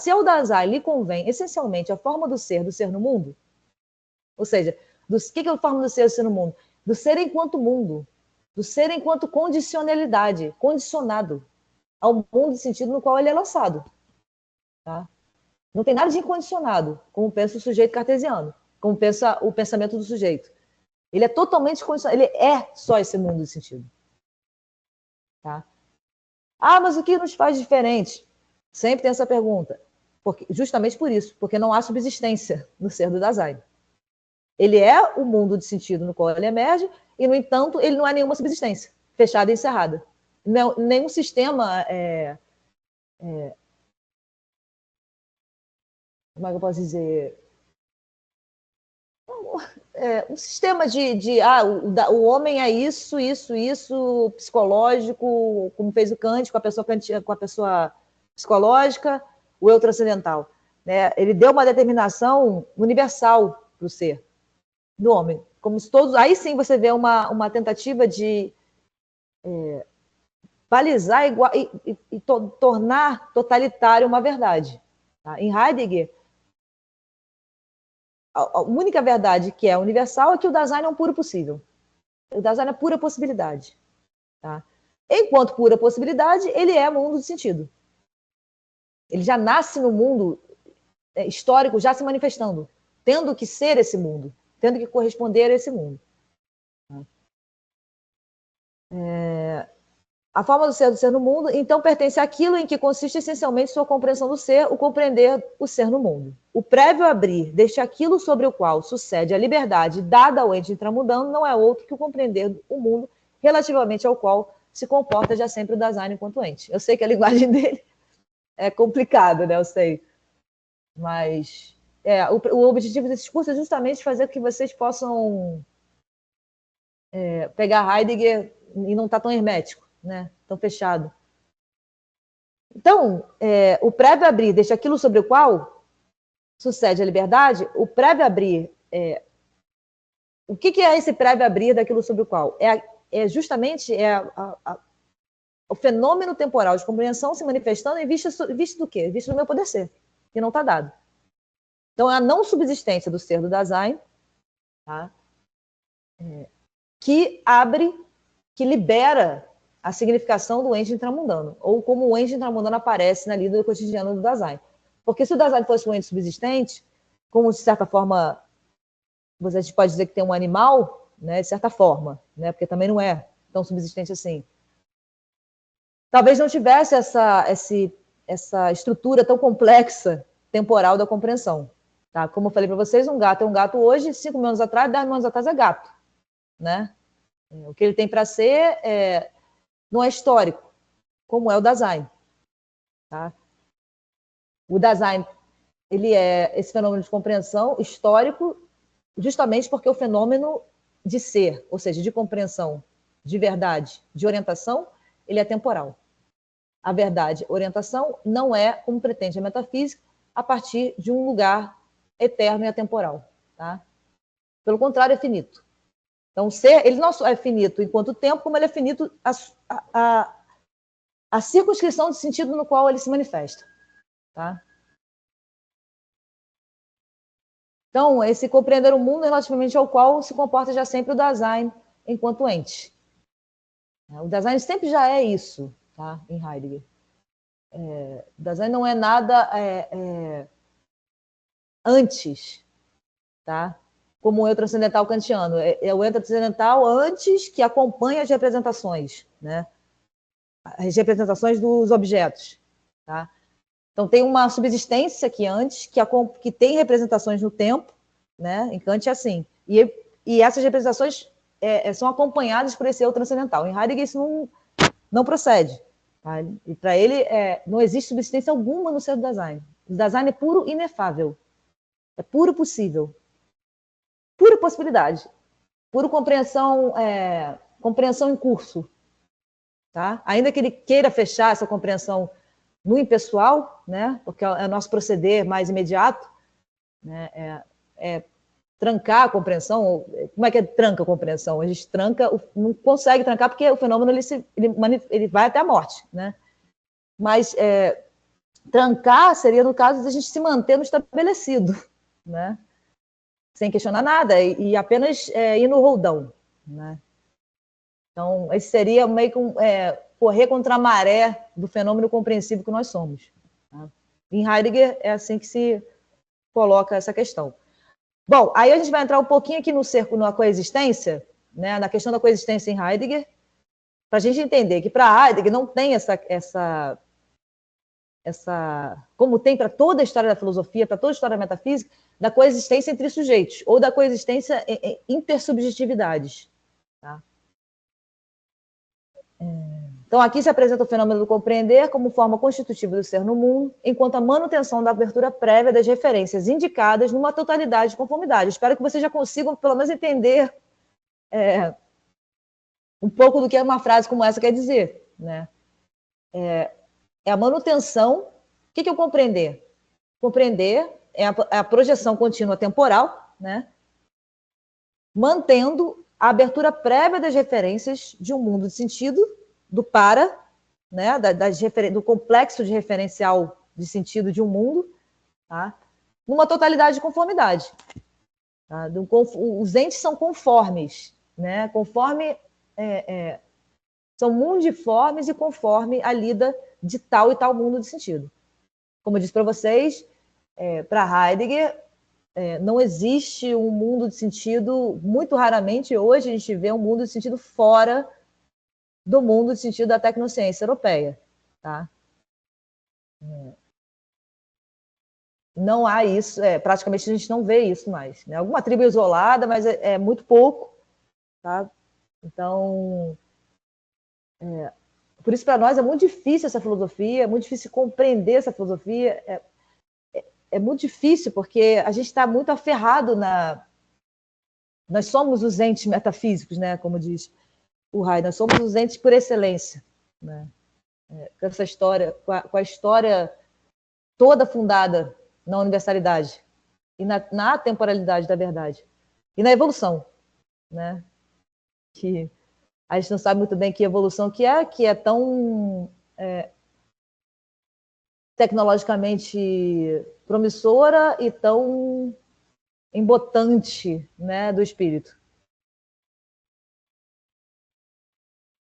Speaker 1: ao Dasein lhe convém essencialmente a forma do ser no mundo, ou seja, o que é a forma do ser no mundo? Do ser enquanto mundo, do ser enquanto condicionalidade, condicionado ao mundo de sentido no qual ele é lançado. Tá? Não tem nada de incondicionado, como pensa o sujeito cartesiano, como pensa o pensamento do sujeito. Ele é totalmente condicionado, ele é só esse mundo de sentido. Tá? Ah, mas o que nos faz diferente? Sempre tem essa pergunta. Justamente por isso, porque não há subsistência no ser do Dasein. Ele é o mundo de sentido no qual ele emerge, e, no entanto, ele não é nenhuma subsistência, fechada e encerrada. Nenhum sistema como é que eu posso dizer? Um sistema o homem é isso, psicológico, como fez o Kant com a pessoa psicológica, o eu transcendental. Né? Ele deu uma determinação universal para o ser do homem. Como se todos. Aí sim você vê uma tentativa de balizar e tornar totalitário uma verdade. Tá? Em Heidegger, a única verdade que é universal é que o Dasein é um puro possível. O Dasein é pura possibilidade. Tá? Enquanto pura possibilidade, ele é mundo de sentido. Ele já nasce no mundo histórico, já se manifestando, tendo que ser esse mundo, tendo que corresponder a esse mundo. A forma do ser no mundo, então, pertence àquilo em que consiste essencialmente sua compreensão do ser, o compreender o ser no mundo. O prévio abrir deste aquilo sobre o qual sucede a liberdade dada ao ente intramundano não é outro que o compreender o mundo relativamente ao qual se comporta já sempre o Dasein enquanto ente. Eu sei que a linguagem dele é complicada, né? Eu sei. Mas o objetivo desse curso é justamente fazer com que vocês possam pegar Heidegger e não estar tão hermético. Né? Tão fechado. Então, o prévio abrir deixa aquilo sobre o qual sucede a liberdade, o prévio abrir, o que é esse prévio abrir daquilo sobre o qual? Justamente o fenômeno temporal de compreensão se manifestando em vista do quê? Vista do meu poder ser, que não está dado. Então, é a não subsistência do ser do Dasein, tá? Que abre, que libera a significação do ente intramundano, ou como o ente intramundano aparece na lida do cotidiano do Dasein. Porque se o Dasein fosse um ente subsistente, como de certa forma, a gente pode dizer que tem um animal, né, de certa forma, né, porque também não é tão subsistente assim. Talvez não tivesse essa estrutura tão complexa temporal da compreensão. Tá? Como eu falei para vocês, um gato é um gato hoje, 5 mil anos atrás, 10 mil anos atrás é gato. Né? O que ele tem para ser não é histórico, como é o Dasein. Tá? O Dasein, ele é esse fenômeno de compreensão histórico, justamente porque o fenômeno de ser, ou seja, de compreensão, de verdade, de orientação, ele é temporal. A verdade, orientação, não é, como pretende a metafísica, a partir de um lugar eterno e atemporal. Tá? Pelo contrário, é finito. Então, o ser, ele não só é finito enquanto tempo, como ele é finito a circunscrição de sentido no qual ele se manifesta. Tá? Então, esse compreender o mundo relativamente ao qual se comporta já sempre o Dasein enquanto ente. O Dasein sempre já é isso, tá? Em Heidegger. O Dasein não é nada antes, tá? Como o eu transcendental kantiano. É o eu transcendental antes que acompanha as representações, né? As representações dos objetos. Tá? Então, tem uma subsistência aqui antes, que tem representações no tempo, né? Em Kant é assim. E essas representações são acompanhadas por esse eu transcendental. Em Heidegger, isso não procede. Tá? E para ele, não existe subsistência alguma no ser do Dasein. O Dasein é puro inefável. É puro possível. Pura possibilidade. puro compreensão em curso. Tá? Ainda que ele queira fechar essa compreensão no impessoal, né? Porque é o nosso proceder mais imediato, né? É trancar a compreensão. Como é que tranca a compreensão? A gente tranca, não consegue trancar porque o fenômeno ele vai até a morte, né? Mas trancar seria no caso de a gente se manter no estabelecido, né? Sem questionar nada e apenas ir no roldão, né? Então, esse seria meio que correr contra a maré do fenômeno compreensível que nós somos. Tá? Em Heidegger, é assim que se coloca essa questão. Bom, aí a gente vai entrar um pouquinho aqui no cerco, na coexistência, né, na questão da coexistência em Heidegger, para a gente entender que para Heidegger não tem essa como tem para toda a história da filosofia, para toda a história da metafísica, da coexistência entre sujeitos, ou da coexistência em intersubjetividades. Tá? Então, aqui se apresenta o fenômeno do compreender como forma constitutiva do ser no mundo, enquanto a manutenção da abertura prévia das referências indicadas numa totalidade de conformidade. Espero que vocês já consigam, pelo menos, entender um pouco do que uma frase como essa quer dizer. Né? É a manutenção. O que é o compreender? Compreender é a projeção contínua temporal, né? Mantendo a abertura prévia das referências de um mundo de sentido, do para, né, do complexo de referencial de sentido de um mundo, tá? Numa totalidade de conformidade. Tá? Os entes são conformes, né? Conforme são mundiformes e conforme a lida de tal e tal mundo de sentido. Como eu disse para vocês, para Heidegger, não existe um mundo de sentido, muito raramente hoje a gente vê um mundo de sentido fora do mundo de sentido da tecnociência europeia. Tá? Não há isso, praticamente a gente não vê isso mais. Né? Alguma tribo isolada, mas é muito pouco. Tá? Então, por isso para nós é muito difícil essa filosofia, é muito difícil compreender essa filosofia, é muito difícil porque a gente está muito aferrado Nós somos os entes metafísicos, né? Como diz o Heidegger, nós somos os entes por excelência. Né? Com essa história, com a história toda fundada na universalidade e na temporalidade da verdade e na evolução, né? Que a gente não sabe muito bem que evolução que é tão tecnologicamente promissora e tão embotante, né, do espírito.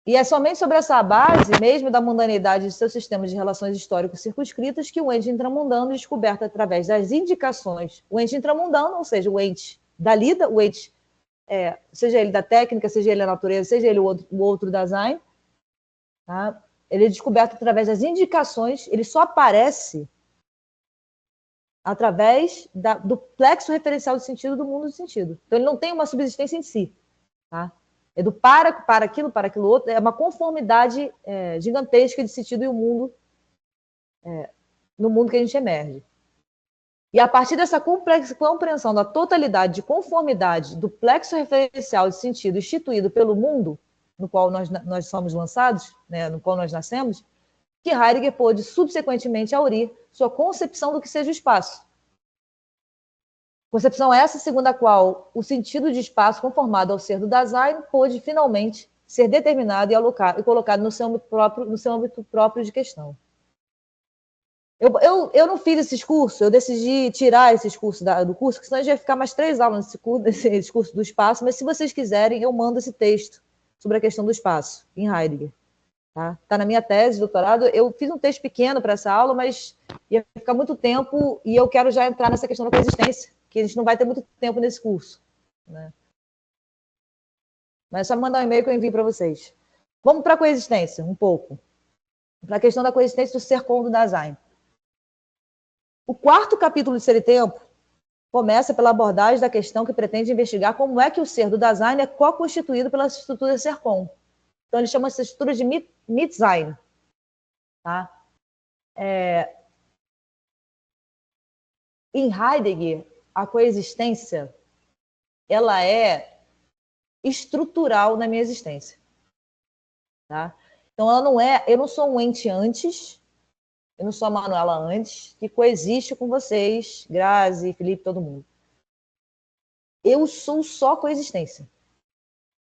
Speaker 1: E é somente sobre essa base, mesmo da mundanidade de seus sistemas de relações históricos circunscritas, que o ente intramundano é descoberto através das indicações. O ente intramundano, ou seja, o ente da lida, o ente, seja ele da técnica, seja ele da natureza, seja ele o outro da Zayn, tá? Ele é descoberto através das indicações, ele só aparece através do plexo referencial de sentido do mundo de sentido. Então, ele não tem uma subsistência em si. Tá? É do para aquilo outro, é uma conformidade gigantesca de sentido e o mundo, no mundo que a gente emerge. E a partir dessa compreensão da totalidade de conformidade do plexo referencial de sentido instituído pelo mundo no qual nós somos lançados, né, no qual nós nascemos, que Heidegger pôde subsequentemente aurir sua concepção do que seja o espaço. Concepção essa segundo a qual o sentido de espaço conformado ao ser do Dasein pôde finalmente ser determinado e colocado no seu âmbito próprio de questão. Eu não fiz esses cursos, eu decidi tirar esses cursos do curso, porque senão a gente vai ficar mais 3 aulas nesse curso do espaço, mas se vocês quiserem, eu mando esse texto sobre a questão do espaço, em Heidegger. Tá na minha tese de doutorado. Eu fiz um texto pequeno para essa aula, mas ia ficar muito tempo e eu quero já entrar nessa questão da coexistência, que a gente não vai ter muito tempo nesse curso. Né? Mas é só me mandar um e-mail que eu envio para vocês. Vamos para a coexistência, um pouco. Para a questão da coexistência do ser com do Dasein. O 4º capítulo de Ser e Tempo começa pela abordagem da questão que pretende investigar como é que o ser do Dasein é co-constituído pela estrutura ser-com. Então, ele chama essa estrutura de Mitsein. Tá? Em Heidegger, a coexistência ela é estrutural na minha existência. Tá? Então, eu não sou um ente antes, eu não sou a Manuela antes, que coexiste com vocês, Grazi, Felipe, todo mundo. Eu sou só coexistência.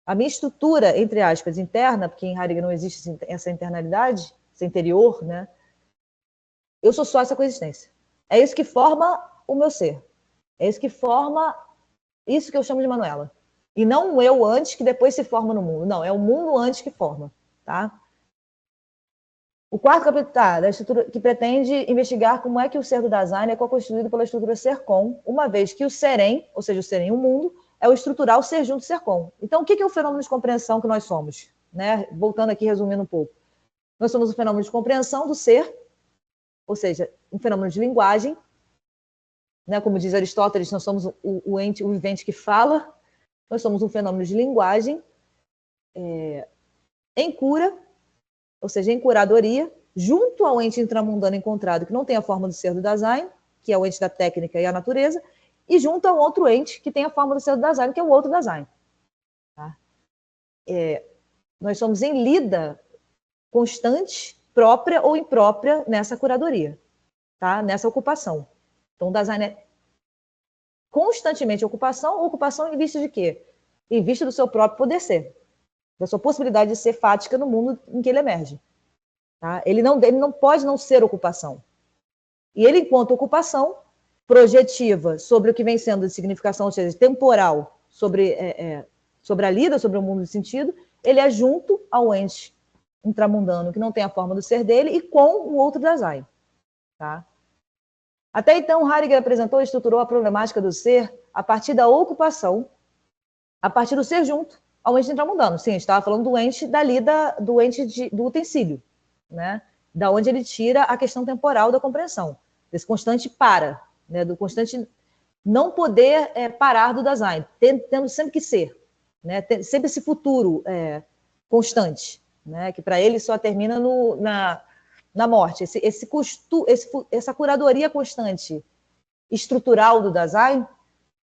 Speaker 1: A minha estrutura, entre aspas, interna, porque em Heidegger não existe essa internalidade, esse interior, né? Eu sou só essa coexistência. É isso que forma o meu ser. É isso que forma isso que eu chamo de Manuela. E não o eu antes, que depois se forma no mundo. Não, é o mundo antes que forma. Tá? O quarto capítulo da estrutura que pretende investigar como é que o ser do Dasein é co-constituído pela estrutura ser-com, uma vez que o serem, ou seja, o serem o mundo, é o estrutural ser junto ser-com. Então, o que é o fenômeno de compreensão que nós somos? Né? Voltando aqui, resumindo um pouco. Nós somos um fenômeno de compreensão do ser, ou seja, um fenômeno de linguagem, né? Como diz Aristóteles, nós somos o ente, o vivente que fala, nós somos um fenômeno de linguagem em cura, ou seja, em curadoria, junto ao ente intramundano encontrado, que não tem a forma do ser do Dasein, que é o ente da técnica e a natureza, e junto ao outro ente que tem a forma do ser do Dasein, que é o outro Dasein. Tá? Nós somos em lida constante, própria ou imprópria, nessa curadoria, tá? Nessa ocupação. Então, o Dasein é constantemente ocupação em vista de quê? Em vista do seu próprio poder ser, da sua possibilidade de ser fática no mundo em que ele emerge. Tá? Ele não pode não ser ocupação. E ele, enquanto ocupação, projetiva sobre o que vem sendo de significação, ou seja, temporal, sobre a lida, sobre o mundo de sentido, ele é junto ao ente intramundano, que não tem a forma do ser dele, e com o outro Dasein. Tá? Até então, Heidegger apresentou e estruturou a problemática do ser a partir da ocupação, a partir do ser junto ao ente intramundano. Sim, a gente estava falando do ente da lida, do ente do utensílio, né? Da onde ele tira a questão temporal da compreensão, desse constante para, né? Do constante não poder parar do Dasein, tendo sempre que ser, né? Sempre esse futuro constante, né? Que para ele só termina na morte. Essa curadoria constante estrutural do Dasein,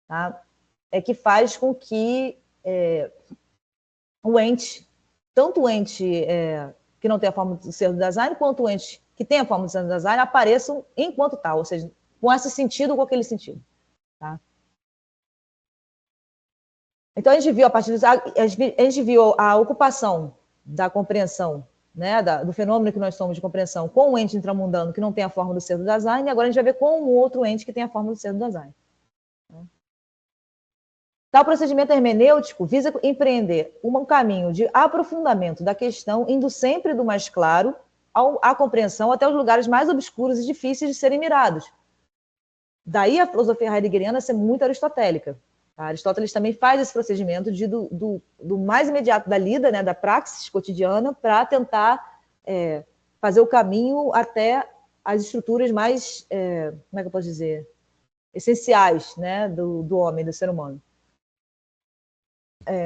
Speaker 1: tá? É que faz com que o ente, tanto o ente que não tem a forma de ser do Dasein, quanto o ente que tem a forma de ser do Dasein, apareçam enquanto tal, ou seja, com esse sentido ou com aquele sentido. Tá? Então, a gente viu a ocupação da compreensão, né, do fenômeno que nós somos de compreensão, com o ente intramundano que não tem a forma do ser do Dasein, e agora a gente vai ver com o outro ente que tem a forma do ser do Dasein. Tal procedimento hermenêutico visa empreender um caminho de aprofundamento da questão, indo sempre do mais claro à compreensão até os lugares mais obscuros e difíceis de serem mirados. Daí a filosofia heideggeriana ser muito aristotélica. Tá? Aristóteles também faz esse procedimento do mais imediato da lida, né, da praxis cotidiana, para tentar fazer o caminho até as estruturas mais, como é que eu posso dizer, essenciais, né, do homem, do ser humano.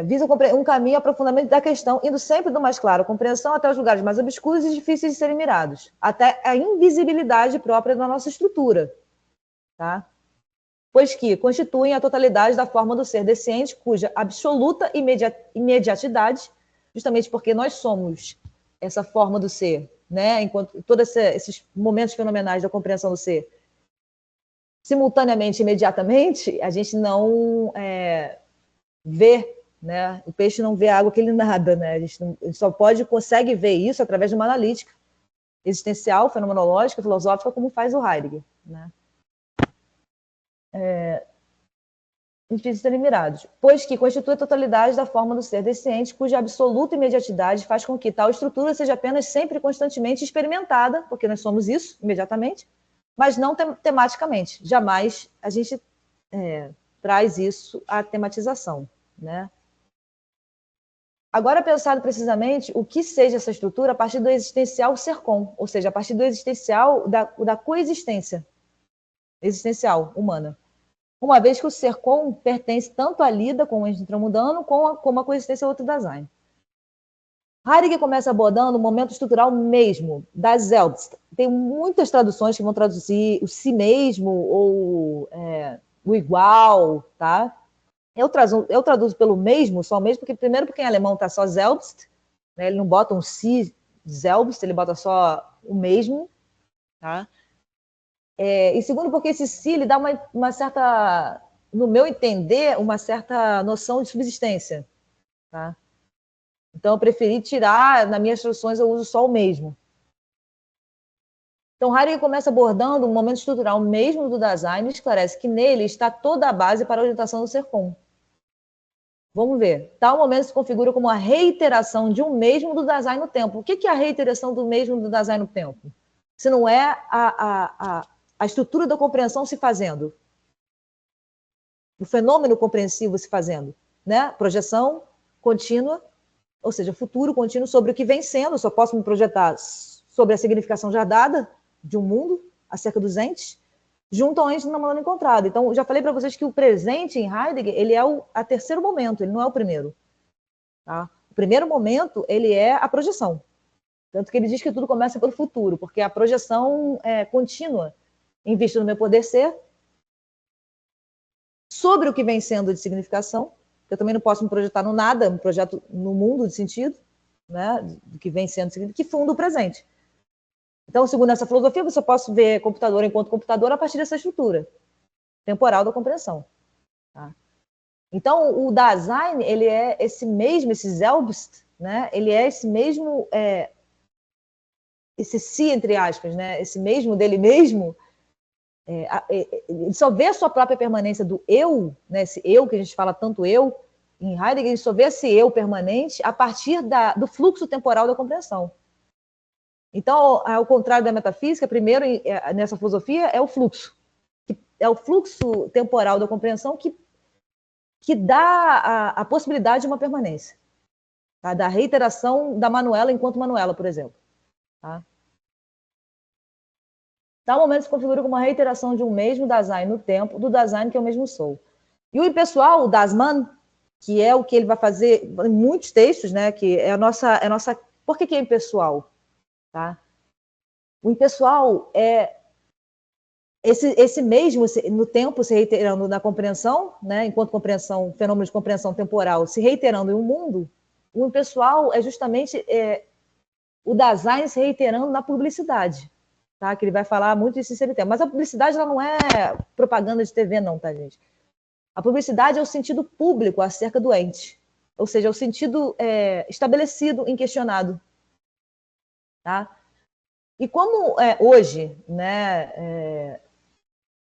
Speaker 1: Visa um caminho aprofundamento da questão, indo sempre do mais claro, compreensão até os lugares mais obscuros e difíceis de serem mirados, até a invisibilidade própria da nossa estrutura, tá? Pois que constituem a totalidade da forma do ser desse ente, cuja absoluta imediatidade, justamente porque nós somos essa forma do ser, né? Enquanto todos esses momentos fenomenais da compreensão do ser, simultaneamente, imediatamente, a gente não vê, né? O peixe não vê a água que ele nada, né? A gente só consegue ver isso através de uma analítica existencial, fenomenológica, filosófica, como faz o Heidegger, né? Difíceis de serem mirados, pois que constitui a totalidade da forma do ser desse ente, cuja absoluta imediatidade faz com que tal estrutura seja apenas sempre constantemente experimentada, porque nós somos isso imediatamente, mas não tematicamente. Jamais a gente traz isso à tematização, né? Agora, pensado precisamente o que seja essa estrutura a partir do existencial ser-com, ou seja, a partir do existencial da coexistência existencial humana. Uma vez que o ser-com pertence tanto à lida com o ente intramundano como à coexistência outro Dasein. Heidegger começa abordando o momento estrutural mesmo, da Selbst. Tem muitas traduções que vão traduzir o si mesmo ou o igual, tá? Eu traduzo pelo mesmo, só o mesmo, porque primeiro porque em alemão está só selbst, né? Ele não bota um si selbst, ele bota só o mesmo, tá? E segundo porque esse si ele dá uma certa, no meu entender, uma certa noção de subsistência, tá? Então eu preferi tirar, nas minhas traduções eu uso só o mesmo. Então Heidegger começa abordando um momento estrutural mesmo do Dasein e esclarece que nele está toda a base para a orientação do ser comum. Vamos ver. Tal momento se configura como a reiteração de um mesmo do Dasein no tempo. O que é a reiteração do mesmo do Dasein no tempo? Se não é a estrutura da compreensão se fazendo, o fenômeno compreensivo se fazendo, né? Projeção contínua, ou seja, futuro contínuo sobre o que vem sendo. Eu só posso me projetar sobre a significação já dada de um mundo, acerca dos entes, junto ao ente na maneira encontrada. Então, já falei para vocês que o presente em Heidegger, ele é o terceiro momento, ele não é o primeiro. Tá? O primeiro momento, ele é a projeção. Tanto que ele diz que tudo começa pelo futuro, porque a projeção é contínua, em vista do meu poder ser, sobre o que vem sendo de significação. Eu também não posso me projetar no nada, me projeto no mundo de sentido, né, do que vem sendo significado, que funda o presente. Então, segundo essa filosofia, você pode ver computador enquanto computador a partir dessa estrutura temporal da compreensão. Tá? Então, o Dasein, ele é esse mesmo, esse Selbst, né? Ele é esse mesmo, esse si, entre aspas, né? Esse mesmo dele mesmo, ele só vê a sua própria permanência do eu, né? Esse eu que a gente fala tanto eu, em Heidegger, a gente só vê esse eu permanente a partir do fluxo temporal da compreensão. Então, ao contrário da metafísica, primeiro, nessa filosofia, é o fluxo. É o fluxo temporal da compreensão que dá a possibilidade de uma permanência. Tá? Da reiteração da Manuela enquanto Manuela, por exemplo. Tá? Tal momento se configura como uma reiteração de um mesmo Dasein no tempo, do Dasein que eu mesmo sou. E o impessoal, o Dasman, que é o que ele vai fazer em muitos textos, né? Que é a nossa. Por que é impessoal? Tá? O impessoal é esse mesmo no tempo se reiterando na compreensão, né? Enquanto compreensão, fenômeno de compreensão temporal se reiterando em um mundo, o impessoal é justamente o Dasein se reiterando na publicidade. Tá? Que ele vai falar muito disso em tempo. Mas a publicidade ela não é propaganda de TV, não, tá, gente? A publicidade é o sentido público acerca do ente. Ou seja, é o sentido estabelecido, inquestionado. Tá? E como hoje, né,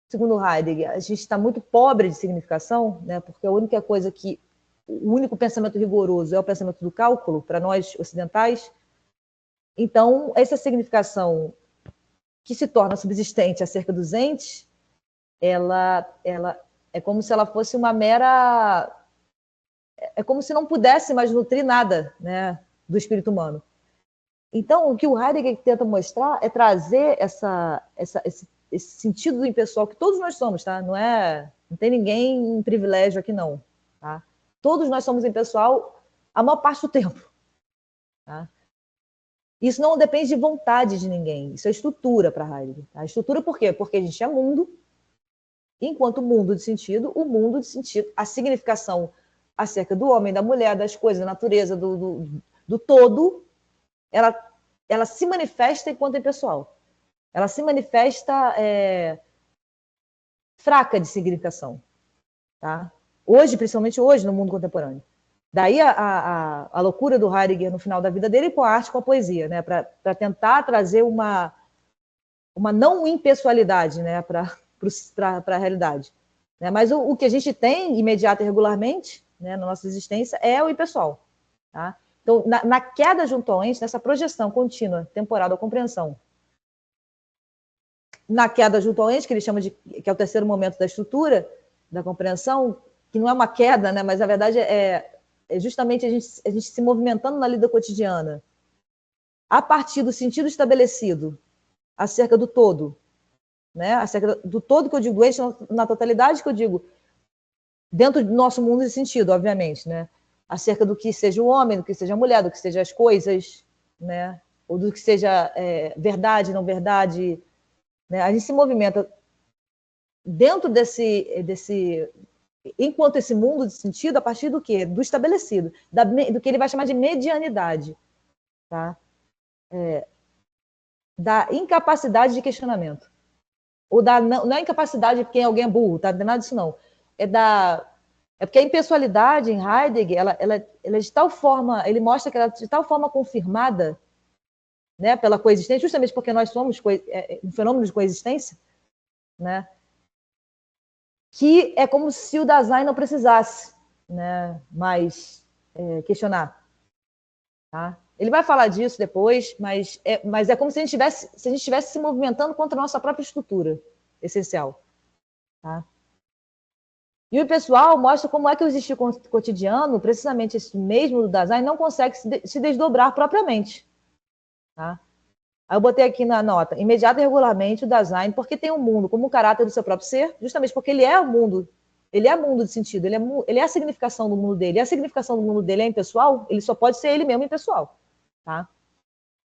Speaker 1: segundo Heidegger, a gente está muito pobre de significação, né, porque a única coisa o único pensamento rigoroso é o pensamento do cálculo, para nós ocidentais. Então, essa significação que se torna subsistente acerca dos entes, ela é como se ela fosse uma mera... É como se não pudesse mais nutrir nada, né, do espírito humano. Então, o que o Heidegger tenta mostrar é trazer esse sentido do impessoal que todos nós somos, tá? Não tem ninguém em privilégio aqui, não. Tá? Todos nós somos impessoal a maior parte do tempo. Tá? Isso não depende de vontade de ninguém. Isso é estrutura para Heidegger. Tá? Estrutura por quê? Porque a gente é mundo. Enquanto mundo de sentido, o mundo de sentido, a significação acerca do homem, da mulher, das coisas, da natureza, do todo, ela se manifesta enquanto impessoal. Ela se manifesta fraca de significação. Tá? Hoje, principalmente hoje, no mundo contemporâneo. Daí a loucura do Heidegger no final da vida dele com a arte, com a poesia, né? Para tentar trazer uma não impessoalidade, né? Para a realidade. Né? Mas o que a gente tem imediato e regularmente, né, na nossa existência é o impessoal. Tá? Então, na queda junto ao ente, nessa projeção contínua, temporal da compreensão, na queda junto ao ente, que ele chama que é o terceiro momento da estrutura da compreensão, que não é uma queda, né, mas a verdade é justamente a gente se movimentando na lida cotidiana, a partir do sentido estabelecido acerca do todo, né, acerca do todo que eu digo, ente na totalidade que eu digo, dentro do nosso mundo de sentido, obviamente, né, acerca do que seja o homem, do que seja a mulher, do que seja as coisas, né, ou do que seja verdade, não verdade, né, a gente se movimenta dentro desse enquanto esse mundo de sentido, a partir do quê? Do estabelecido, do que ele vai chamar de medianidade, tá? Da incapacidade de questionamento. Ou da não é incapacidade porque alguém é burro, tá? Não tem nada disso, não. É porque a impessoalidade em Heidegger, ela é de tal forma, ele mostra que ela é de tal forma confirmada, né, pela coexistência, justamente porque nós somos um fenômeno de coexistência, né, que é como se o Dasein não precisasse, né, mais questionar. Tá? Ele vai falar disso depois, mas é como se a gente estivesse se movimentando contra a nossa própria estrutura essencial. Tá? E o pessoal mostra como é que o existir cotidiano, precisamente esse mesmo do Dasein, não consegue se desdobrar propriamente. Tá? Aí eu botei aqui na nota, imediata e regularmente o Dasein, porque tem o mundo como um caráter do seu próprio ser, justamente porque ele é o mundo, ele é mundo de sentido, ele é a significação do mundo dele, e a significação do mundo dele é impessoal, ele só pode ser ele mesmo impessoal. Tá?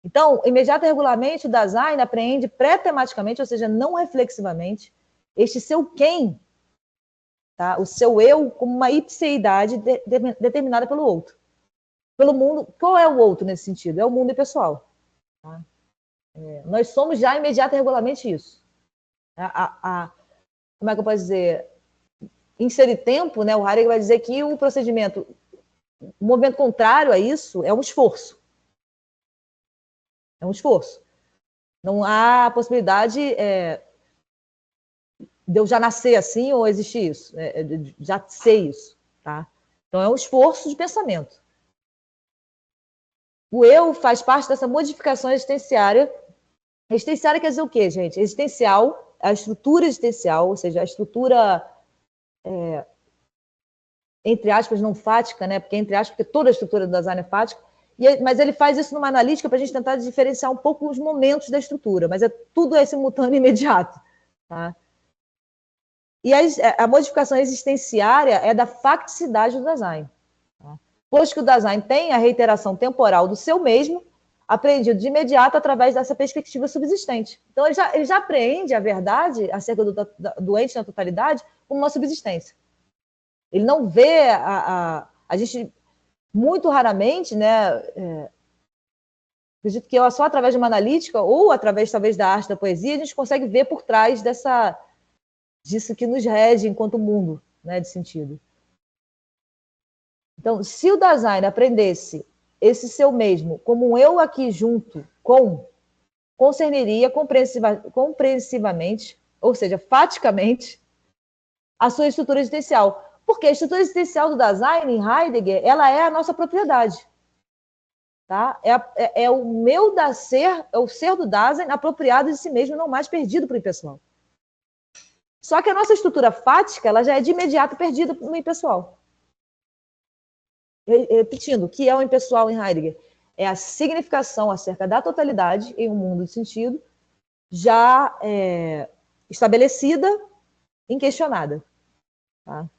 Speaker 1: Então, imediata e regularmente, o Dasein apreende pré-tematicamente, ou seja, não reflexivamente, este seu quem, tá? O seu eu como uma ipseidade determinada pelo outro. Pelo mundo, qual é o outro nesse sentido? É o mundo impessoal. Tá? Nós somos já imediata e regularmente isso. Como é que eu posso dizer? Inserir tempo, né? O Heidegger vai dizer que o procedimento, o movimento contrário a isso é um esforço. É um esforço. Não há possibilidade de eu já nascer assim ou existir isso, já sei isso, tá? Então é um esforço de pensamento. O eu faz parte dessa modificação existenciária. Existenciária quer dizer o quê, gente? Existencial, a estrutura existencial, ou seja, a estrutura entre aspas não fática, né? Porque entre aspas, porque toda a estrutura do Dasein é fática. Mas ele faz isso numa analítica para a gente tentar diferenciar um pouco os momentos da estrutura, mas tudo é simultâneo e imediato, tá? E a modificação existenciária é da facticidade do Dasein. Tá? Pois que o Dasein tem a reiteração temporal do seu mesmo, apreendido de imediato através dessa perspectiva subsistente. Então, ele já apreende a verdade acerca do ente na totalidade como uma subsistência. Ele não vê a gente, muito raramente, né, acredito que só através de uma analítica ou através, talvez, da arte da poesia, a gente consegue ver por trás disso que nos rege enquanto mundo, né, de sentido. Então, se o Dasein aprendesse esse seu mesmo como um eu aqui junto com, concerniria compreensivamente, ou seja, faticamente, a sua estrutura existencial. Porque a estrutura existencial do Dasein, em Heidegger, ela é a nossa propriedade. Tá? É o meu da ser, é o ser do Dasein apropriado de si mesmo, não mais perdido para o impessoal. Só que a nossa estrutura fática, ela já é de imediato perdida no impessoal. Repetindo, o que é o impessoal em Heidegger? É a significação acerca da totalidade em um mundo de sentido já estabelecida, inquestionada. Tá?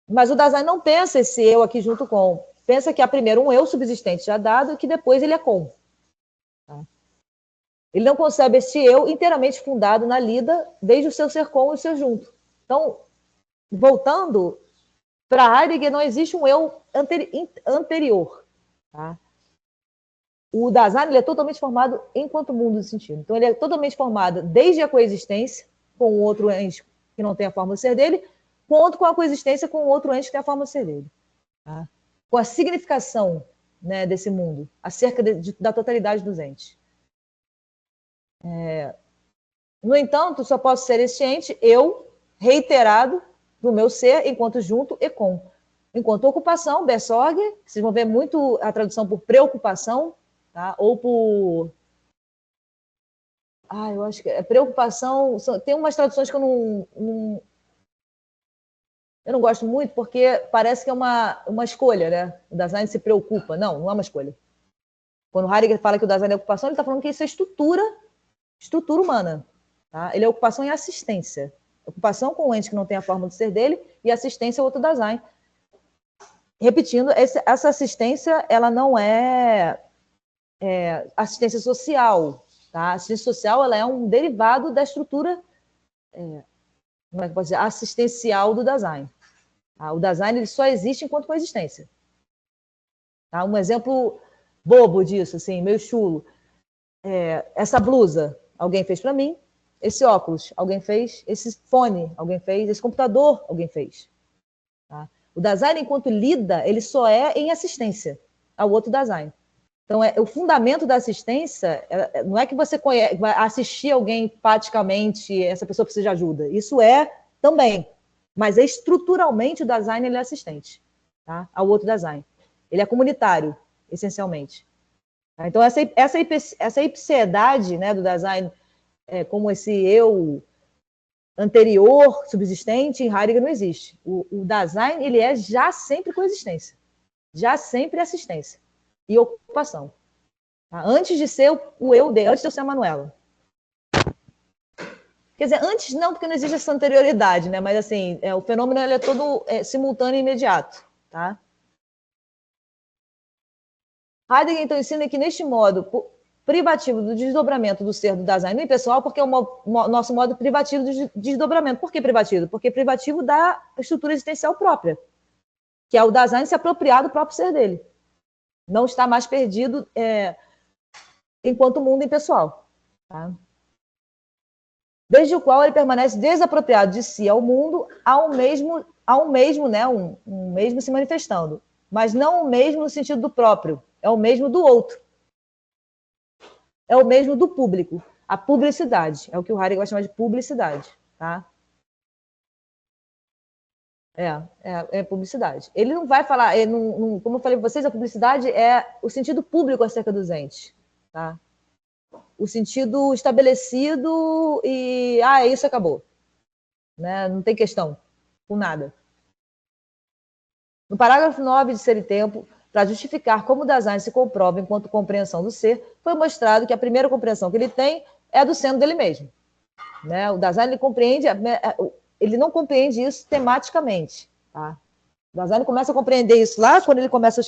Speaker 1: Mas o Dasein não pensa esse eu aqui junto com. Pensa que há primeiro um eu subsistente já dado e que depois ele é com. Tá? Ele não concebe esse eu inteiramente fundado na lida, desde o seu ser com e o seu junto. Então, voltando, para Heidegger não existe um eu anterior. Tá? O Dasein ele é totalmente formado enquanto mundo de sentido. Então, ele é totalmente formado desde a coexistência com o outro ente que não tem a forma de ser dele, quanto com a coexistência com o outro ente que tem a forma de ser dele. Tá? Com a significação, né, desse mundo, acerca da totalidade dos entes. No entanto, só posso ser esse ente, eu, reiterado, do meu ser, enquanto junto e com. Enquanto ocupação, Besorge, vocês vão ver muito a tradução por preocupação, tá? Ou por... eu acho que é preocupação... Tem umas traduções que eu não gosto muito, porque parece que é uma escolha, né? O Dasein se preocupa. Não é uma escolha. Quando Heidegger fala que o Dasein é ocupação, ele está falando que isso é estrutura humana. Tá? Ele é ocupação e assistência. Ocupação com o ente que não tem a forma de ser dele e assistência ao outro Dasein. Repetindo, essa assistência ela não é assistência social. Tá? A assistência social ela é um derivado da estrutura como é que eu posso dizer, assistencial do design. Tá? O design ele só existe enquanto coexistência. Tá? Um exemplo bobo disso, assim, meio chulo. Essa blusa, alguém fez para mim. Esse óculos, alguém fez. Esse fone, alguém fez. Esse computador, alguém fez. Tá? O design, enquanto lida, ele só é em assistência ao outro design. Então, o fundamento da assistência não é que você vai assistir alguém empaticamente, essa pessoa precisa de ajuda. Isso é também. Mas estruturalmente o design ele é assistente, tá? Ao outro design. Ele é comunitário, essencialmente. Tá? Então, essa ipsiedade, né, do design, como esse eu anterior, subsistente, em Heidegger não existe. O design ele é já sempre coexistência, já sempre assistência e ocupação. Tá? Antes de ser o eu dele, antes de eu ser a Manuela. Quer dizer, antes não, porque não existe essa anterioridade, né? Mas assim, o fenômeno ele é todo simultâneo e imediato. Tá? Heidegger, então, ensina que neste modo privativo do desdobramento do ser do design no impessoal, porque é o nosso modo privativo de desdobramento. Por que privativo? Porque privativo da estrutura existencial própria, que é o design se apropriar do próprio ser dele. Não está mais perdido enquanto mundo impessoal. Tá? Desde o qual ele permanece desapropriado de si ao mundo, ao mesmo, né, um mesmo se manifestando, mas não o mesmo no sentido do próprio, é o mesmo do outro. É o mesmo do público. A publicidade. É o que o Heidegger vai chamar de publicidade. Tá? É publicidade. Ele não vai falar, como eu falei para vocês, a publicidade é o sentido público acerca dos entes. Tá? O sentido estabelecido e, isso acabou. Né? Não tem questão com nada. No parágrafo 9 de Ser e Tempo, para justificar como o design se comprova enquanto compreensão do ser, foi mostrado que a primeira compreensão que ele tem é a do sendo dele mesmo. Né? O design ele não compreende isso tematicamente. Tá? O design começa a compreender isso lá quando ele começa a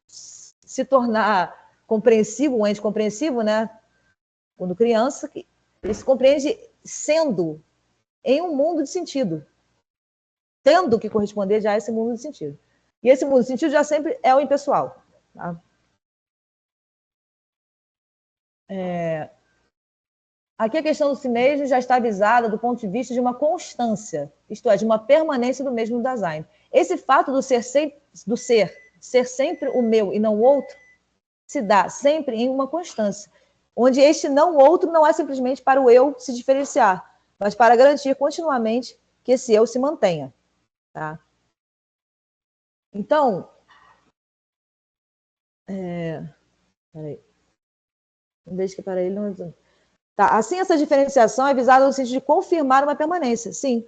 Speaker 1: se tornar compreensivo, um ente compreensivo, né? Quando criança, ele se compreende sendo em um mundo de sentido, tendo que corresponder já a esse mundo de sentido. E esse mundo de sentido já sempre é o impessoal. Tá? Aqui a questão do si mesmo já está avisada do ponto de vista de uma constância, isto é, de uma permanência do mesmo design. Esse fato do ser sempre o meu e não o outro, se dá sempre em uma constância, onde este não outro não é simplesmente para o eu se diferenciar, mas para garantir continuamente que esse eu se mantenha. Tá? Então, peraí. Desde que para ele não. Tá. Assim, essa diferenciação é visada no sentido de confirmar uma permanência. Sim.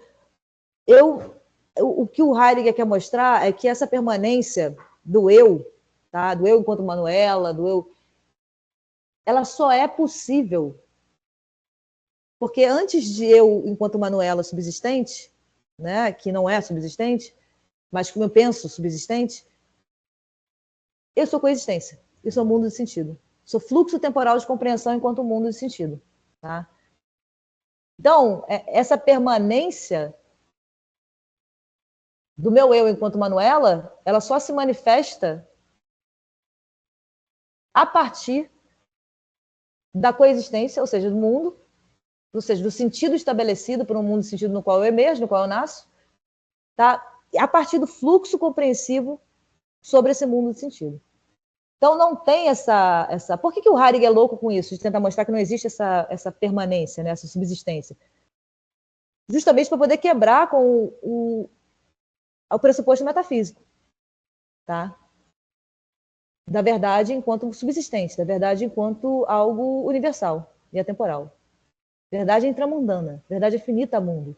Speaker 1: O que o Heidegger quer mostrar é que essa permanência do eu, tá? Do eu enquanto Manuela, do eu, ela só é possível porque antes de eu, enquanto Manuela subsistente, né, que não é subsistente, mas como eu penso subsistente, eu sou coexistência, eu sou mundo de sentido. Sou fluxo temporal de compreensão enquanto mundo de sentido. Tá? Então, essa permanência do meu eu enquanto Manuela, ela só se manifesta a partir da coexistência, ou seja, do mundo, ou seja, do sentido estabelecido por um mundo de sentido no qual eu emerjo, no qual eu nasço, tá? A partir do fluxo compreensivo sobre esse mundo de sentido. Então, não tem essa... Por que o Heidegger é louco com isso? De tentar mostrar que não existe essa permanência, né? Essa subsistência. Justamente para poder quebrar com o pressuposto metafísico. Tá? Da verdade enquanto subsistente, da verdade enquanto algo universal e atemporal. Verdade é intramundana, verdade é finita a mundo.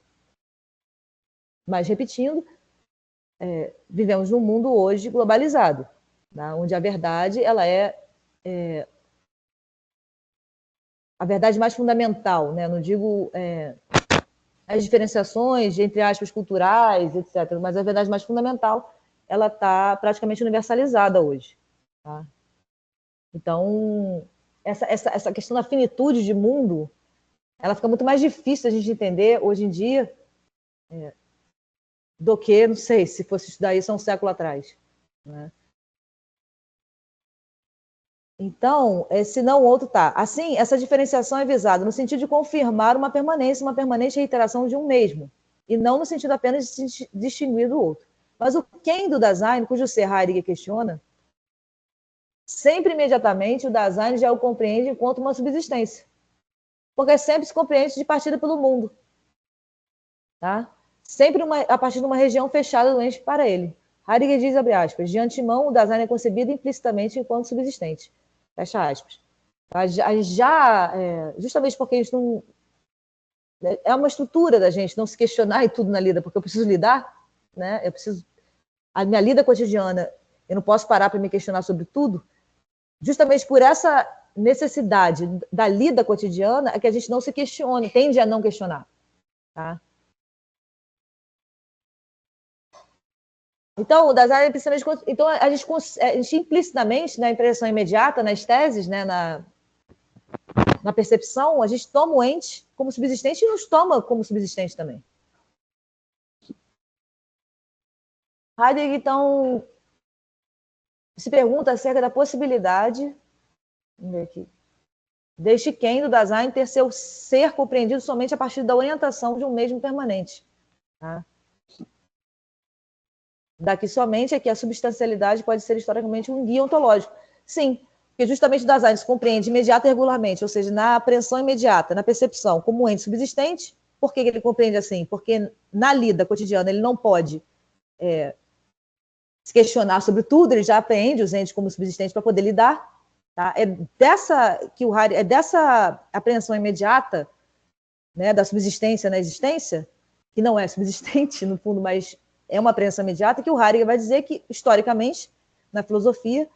Speaker 1: Mas, repetindo, vivemos num mundo hoje globalizado, tá? Onde a verdade ela é a verdade mais fundamental, né? Não digo as diferenciações entre aspas culturais, etc., mas a verdade mais fundamental ela está praticamente universalizada hoje. Tá? Então, essa questão da finitude de mundo, ela fica muito mais difícil a gente entender hoje em dia, do que, não sei, se fosse estudar isso há um século atrás, né? Então, se não o outro tá. Assim, essa diferenciação é visada no sentido de confirmar uma permanente reiteração de um mesmo, e não no sentido apenas de se distinguir do outro. Mas o quem do Dasein, cujo ser Heidegger questiona, sempre imediatamente o Dasein já o compreende enquanto uma subsistência, porque sempre se compreende de partida pelo mundo, tá? Sempre a partir de uma região fechada do ente para ele. Heidegger diz, abre aspas, de antemão o Dasein é concebido implicitamente enquanto subsistente. Fecha aspas. Justamente porque a gente não... É uma estrutura da gente não se questionar e tudo na lida, porque eu preciso lidar, né? A minha lida cotidiana, eu não posso parar para me questionar sobre tudo. Justamente por essa necessidade da lida cotidiana é que a gente não se questione, tende a não questionar, tá? Então, o Dasein implicitamente, então a gente implicitamente, na impressão imediata, nas teses, né, na percepção, a gente toma o ente como subsistente e nos toma como subsistente também. Heidegger, então, se pergunta acerca da possibilidade, vamos ver aqui, deste quem do Dasein ter seu ser compreendido somente a partir da orientação de um mesmo permanente. Tá? Daqui somente é que a substancialidade pode ser historicamente um guia ontológico. Sim, porque justamente o Dasein se compreende imediata e regularmente, ou seja, na apreensão imediata, na percepção, como um ente subsistente. Por que ele compreende assim? Porque na lida cotidiana ele não pode se questionar sobre tudo, ele já apreende os entes como subsistentes para poder lidar. Tá? É dessa apreensão imediata, né, da subsistência na existência, que não é subsistente, no fundo, mas é uma apreensão imediata, que o Heidegger vai dizer que, historicamente, na filosofia,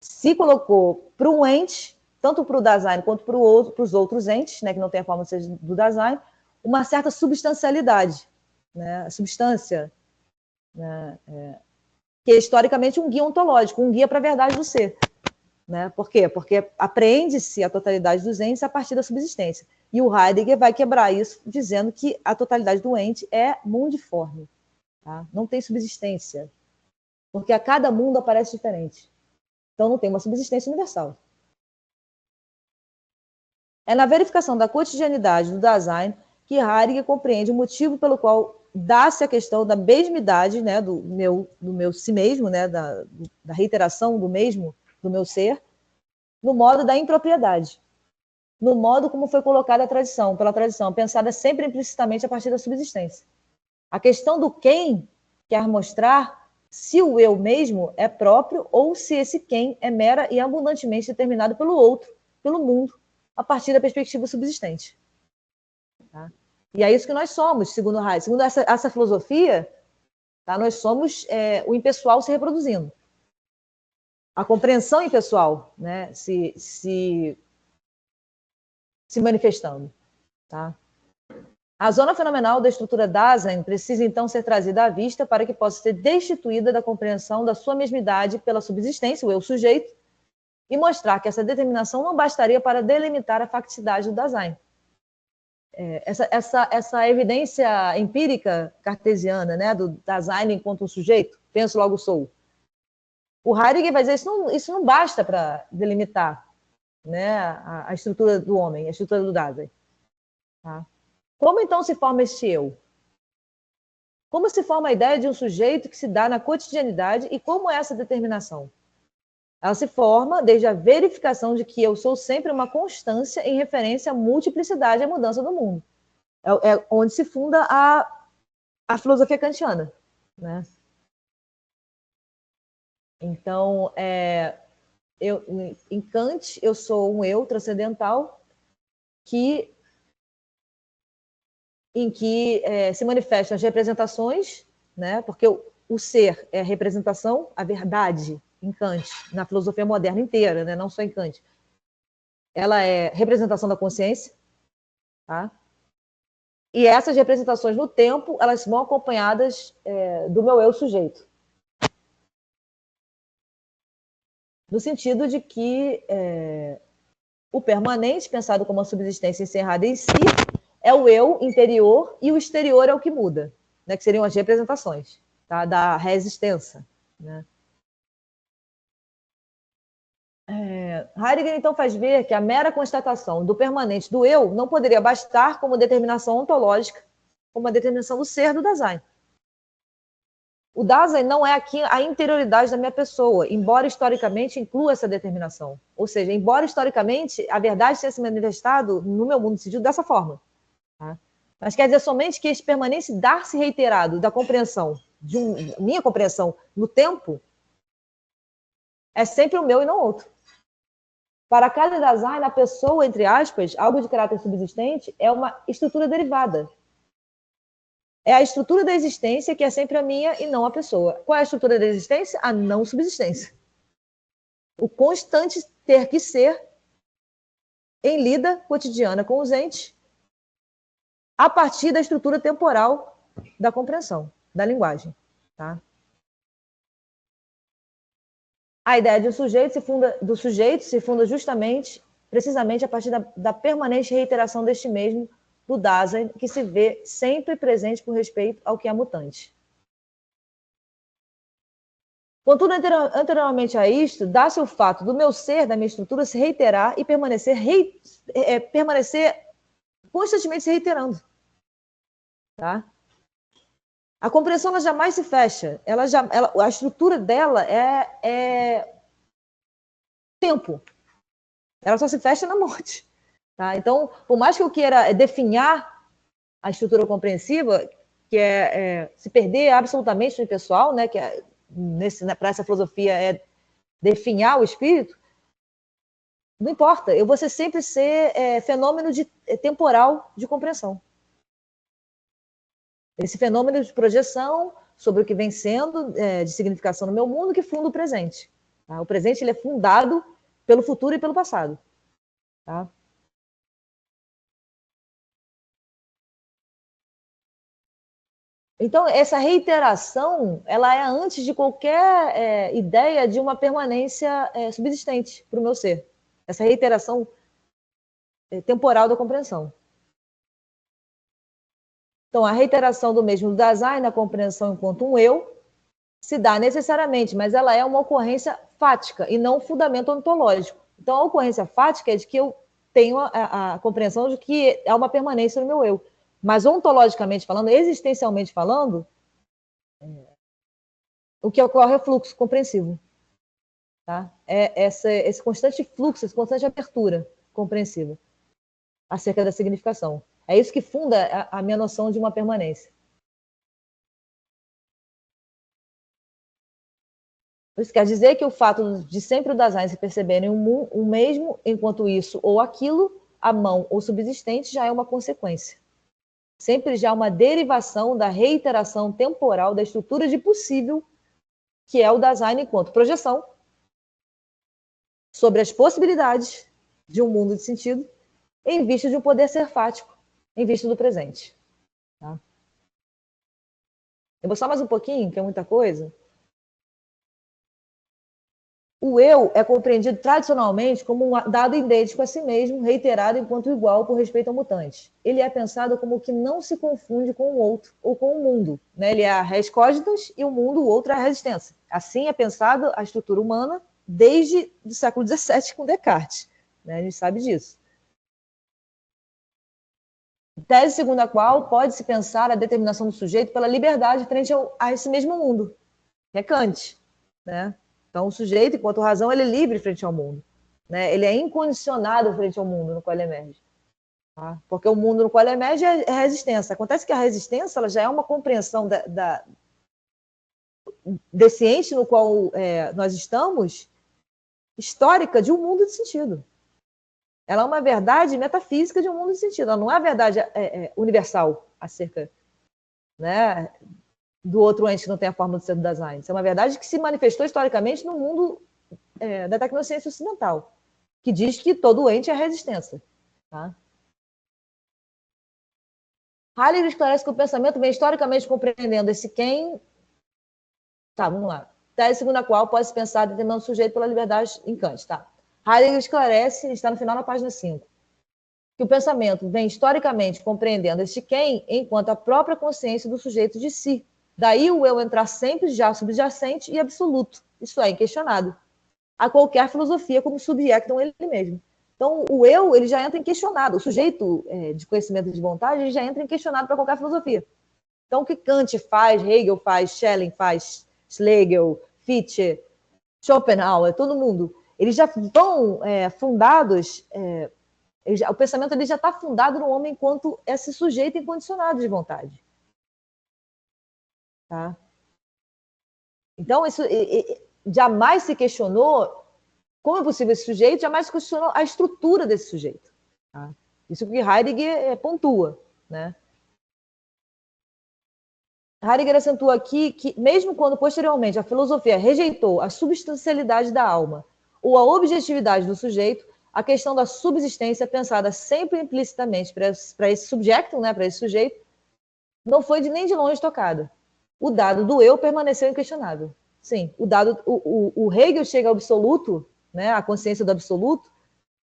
Speaker 1: se colocou para um ente, tanto para o Dasein quanto para os outros entes, né, que não tem a forma de ser do Dasein, uma certa substancialidade, né, a substância, né, que é historicamente um guia ontológico, um guia para a verdade do ser. Né? Por quê? Porque apreende-se a totalidade dos entes a partir da subsistência. E o Heidegger vai quebrar isso, dizendo que a totalidade do ente é mundiforme. Tá? Não tem subsistência. Porque a cada mundo aparece diferente. Então não tem uma subsistência universal. É na verificação da cotidianidade do Dasein que Heidegger compreende o motivo pelo qual dá-se a questão da mesmidade, né, do meu si mesmo, né, da reiteração do mesmo, do meu ser, no modo da impropriedade, no modo como foi colocada a tradição, pela tradição, pensada sempre implicitamente a partir da subsistência. A questão do quem quer mostrar se o eu mesmo é próprio ou se esse quem é mera e abundantemente determinado pelo outro, pelo mundo, a partir da perspectiva subsistente. Tá? E é isso que nós somos, segundo Heidegger. Segundo essa filosofia, tá? Nós somos o impessoal se reproduzindo. A compreensão impessoal, né, se manifestando. Tá? A zona fenomenal da estrutura Dasein precisa, então, ser trazida à vista para que possa ser destituída da compreensão da sua mesmidade pela subsistência, o eu sujeito, e mostrar que essa determinação não bastaria para delimitar a facticidade do Dasein. Essa evidência empírica cartesiana, né, do Dasein enquanto um sujeito, penso logo sou. O Heidegger vai dizer isso não basta para delimitar, né, a estrutura do homem, a estrutura do Dasein. Tá? Como então se forma este eu? Como se forma a ideia de um sujeito que se dá na cotidianidade e como é essa determinação? Ela se forma desde a verificação de que eu sou sempre uma constância em referência à multiplicidade e à mudança do mundo. É onde se funda a filosofia kantiana. Né? Então, em Kant, eu sou um eu transcendental em que se manifestam as representações, né? Porque o ser é a representação, a verdade, em Kant, na filosofia moderna inteira, né? Não só em Kant. Ela é representação da consciência, tá? E essas representações no tempo, elas vão acompanhadas do meu eu sujeito. No sentido de que o permanente, pensado como uma subsistência encerrada em si, é o eu interior e o exterior é o que muda. né, que seriam as representações, tá, da resistência, né? Heidegger, então, faz ver que a mera constatação do permanente do eu não poderia bastar como determinação ontológica, como a determinação do ser do Dasein. O Dasein não é aqui a interioridade da minha pessoa, embora historicamente inclua essa determinação. Ou seja, embora historicamente a verdade tenha se manifestado no meu mundo decidido dessa forma. Tá? Mas quer dizer somente que este permanente dar-se reiterado da compreensão, minha compreensão no tempo, é sempre o meu e não outro. Para cada Dasein, a pessoa, entre aspas, algo de caráter subsistente, é uma estrutura derivada. É a estrutura da existência que é sempre a minha e não a pessoa. Qual é a estrutura da existência? A não subsistência. O constante ter que ser em lida cotidiana com os entes a partir da estrutura temporal da compreensão, da linguagem. Tá? A ideia de do sujeito se funda justamente, precisamente, a partir da permanente reiteração deste mesmo, do Dasein, que se vê sempre presente com respeito ao que é mutante. Contudo, anteriormente a isto, dá-se o fato do meu ser, da minha estrutura, se reiterar e permanecer constantemente se reiterando. Tá? A compreensão ela jamais se fecha. A estrutura dela é tempo. Ela só se fecha na morte. Tá? Então, por mais que eu queira definhar a estrutura compreensiva, que se perder absolutamente no pessoal, né, que para essa filosofia é definhar o espírito, não importa, eu vou sempre ser fenômeno temporal de compreensão. Esse fenômeno de projeção sobre o que vem sendo de significação no meu mundo que funda o presente. Tá? O presente ele é fundado pelo futuro e pelo passado. Tá? Então, essa reiteração, ela é antes de qualquer ideia de uma permanência subsistente para o meu ser. Essa reiteração temporal da compreensão. Então, a reiteração do mesmo do Dasein na compreensão enquanto um eu se dá necessariamente, mas ela é uma ocorrência fática e não um fundamento ontológico. Então, a ocorrência fática é de que eu tenho a compreensão de que é uma permanência no meu eu. Mas ontologicamente falando, existencialmente falando, o que ocorre é fluxo compreensivo. Tá? É esse constante fluxo, essa constante abertura compreensiva acerca da significação. É isso que funda a minha noção de uma permanência. Isso quer dizer que o fato de sempre o Dasein se perceberem o mesmo enquanto isso ou aquilo, a mão ou subsistente, já é uma consequência. Sempre já uma derivação da reiteração temporal da estrutura de possível, que é o Dasein enquanto projeção sobre as possibilidades de um mundo de sentido, em vista de um poder ser fático, em vista do presente. Tá? Eu vou só mais um pouquinho, que é muita coisa. O eu é compreendido tradicionalmente como um dado idêntico a si mesmo, reiterado enquanto igual por respeito ao mutante. Ele é pensado como o que não se confunde com o outro ou com o mundo. Né? Ele é a res cogitans e o mundo, o outro, é a resistência. Assim é pensado a estrutura humana desde o século XVII com Descartes. Né? A gente sabe disso. Tese segundo a qual pode-se pensar a determinação do sujeito pela liberdade frente a esse mesmo mundo, que é Kant. Né? Então, o sujeito, enquanto razão, ele é livre frente ao mundo. Né? Ele é incondicionado frente ao mundo no qual ele emerge. Tá? Porque o mundo no qual ele emerge é resistência. Acontece que a resistência ela já é uma compreensão desse ente no qual nós estamos, histórica de um mundo de sentido. Ela é uma verdade metafísica de um mundo de sentido. Ela não é a verdade universal acerca, né, do outro ente que não tem a forma do ser do Dasein. Isso é uma verdade que se manifestou historicamente no mundo da tecnociência ocidental, que diz que todo ente é resistência. Tá? Heidegger esclarece que o pensamento vem historicamente compreendendo esse quem... Tá, vamos lá. Tese segundo a qual pode-se pensar determinando o sujeito pela liberdade em Kant. Tá? Heidegger esclarece, está no final da página 5. que o pensamento vem historicamente compreendendo este quem enquanto a própria consciência do sujeito de si. Daí o eu entrar sempre já subjacente e absoluto, isso é, inquestionado, a qualquer filosofia como subjectam ele mesmo. Então, o eu ele já entra inquestionado, o sujeito de conhecimento de vontade ele já entra inquestionado para qualquer filosofia. Então, o que Kant faz, Hegel faz, Schelling faz, Schlegel, Fichte, Schopenhauer, todo mundo, eles já estão fundados, o pensamento ele já está fundado no homem enquanto esse sujeito incondicionado de vontade. Tá? Então, isso jamais se questionou como é possível esse sujeito, jamais se questionou a estrutura desse sujeito. Tá? Isso que Heidegger pontua. Né? Heidegger acentua aqui que, mesmo quando posteriormente a filosofia rejeitou a substancialidade da alma ou a objetividade do sujeito, a questão da subsistência, pensada sempre implicitamente para esse subjecto, né, para esse sujeito, não foi nem de longe tocada. O dado do eu permaneceu inquestionável. Sim, o Hegel chega ao absoluto, né, a consciência do absoluto,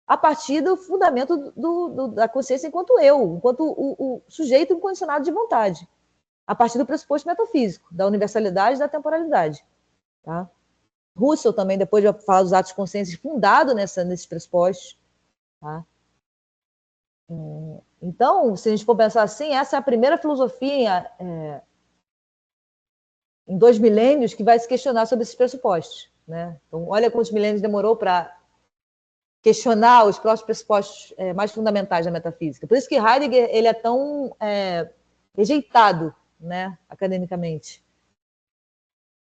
Speaker 1: a partir do fundamento da consciência enquanto eu, enquanto o sujeito incondicionado de vontade, a partir do pressuposto metafísico, da universalidade e da temporalidade. Tá? Russell também, depois de falar dos atos de consciência, fundado nesses pressupostos. Tá? Então, se a gente for pensar assim, essa é a primeira filosofia em 2 milênios que vai se questionar sobre esses pressupostos. Né? Então, olha quantos milênios demorou para questionar os próprios pressupostos mais fundamentais da metafísica. Por isso que Heidegger ele é tão rejeitado, né, academicamente.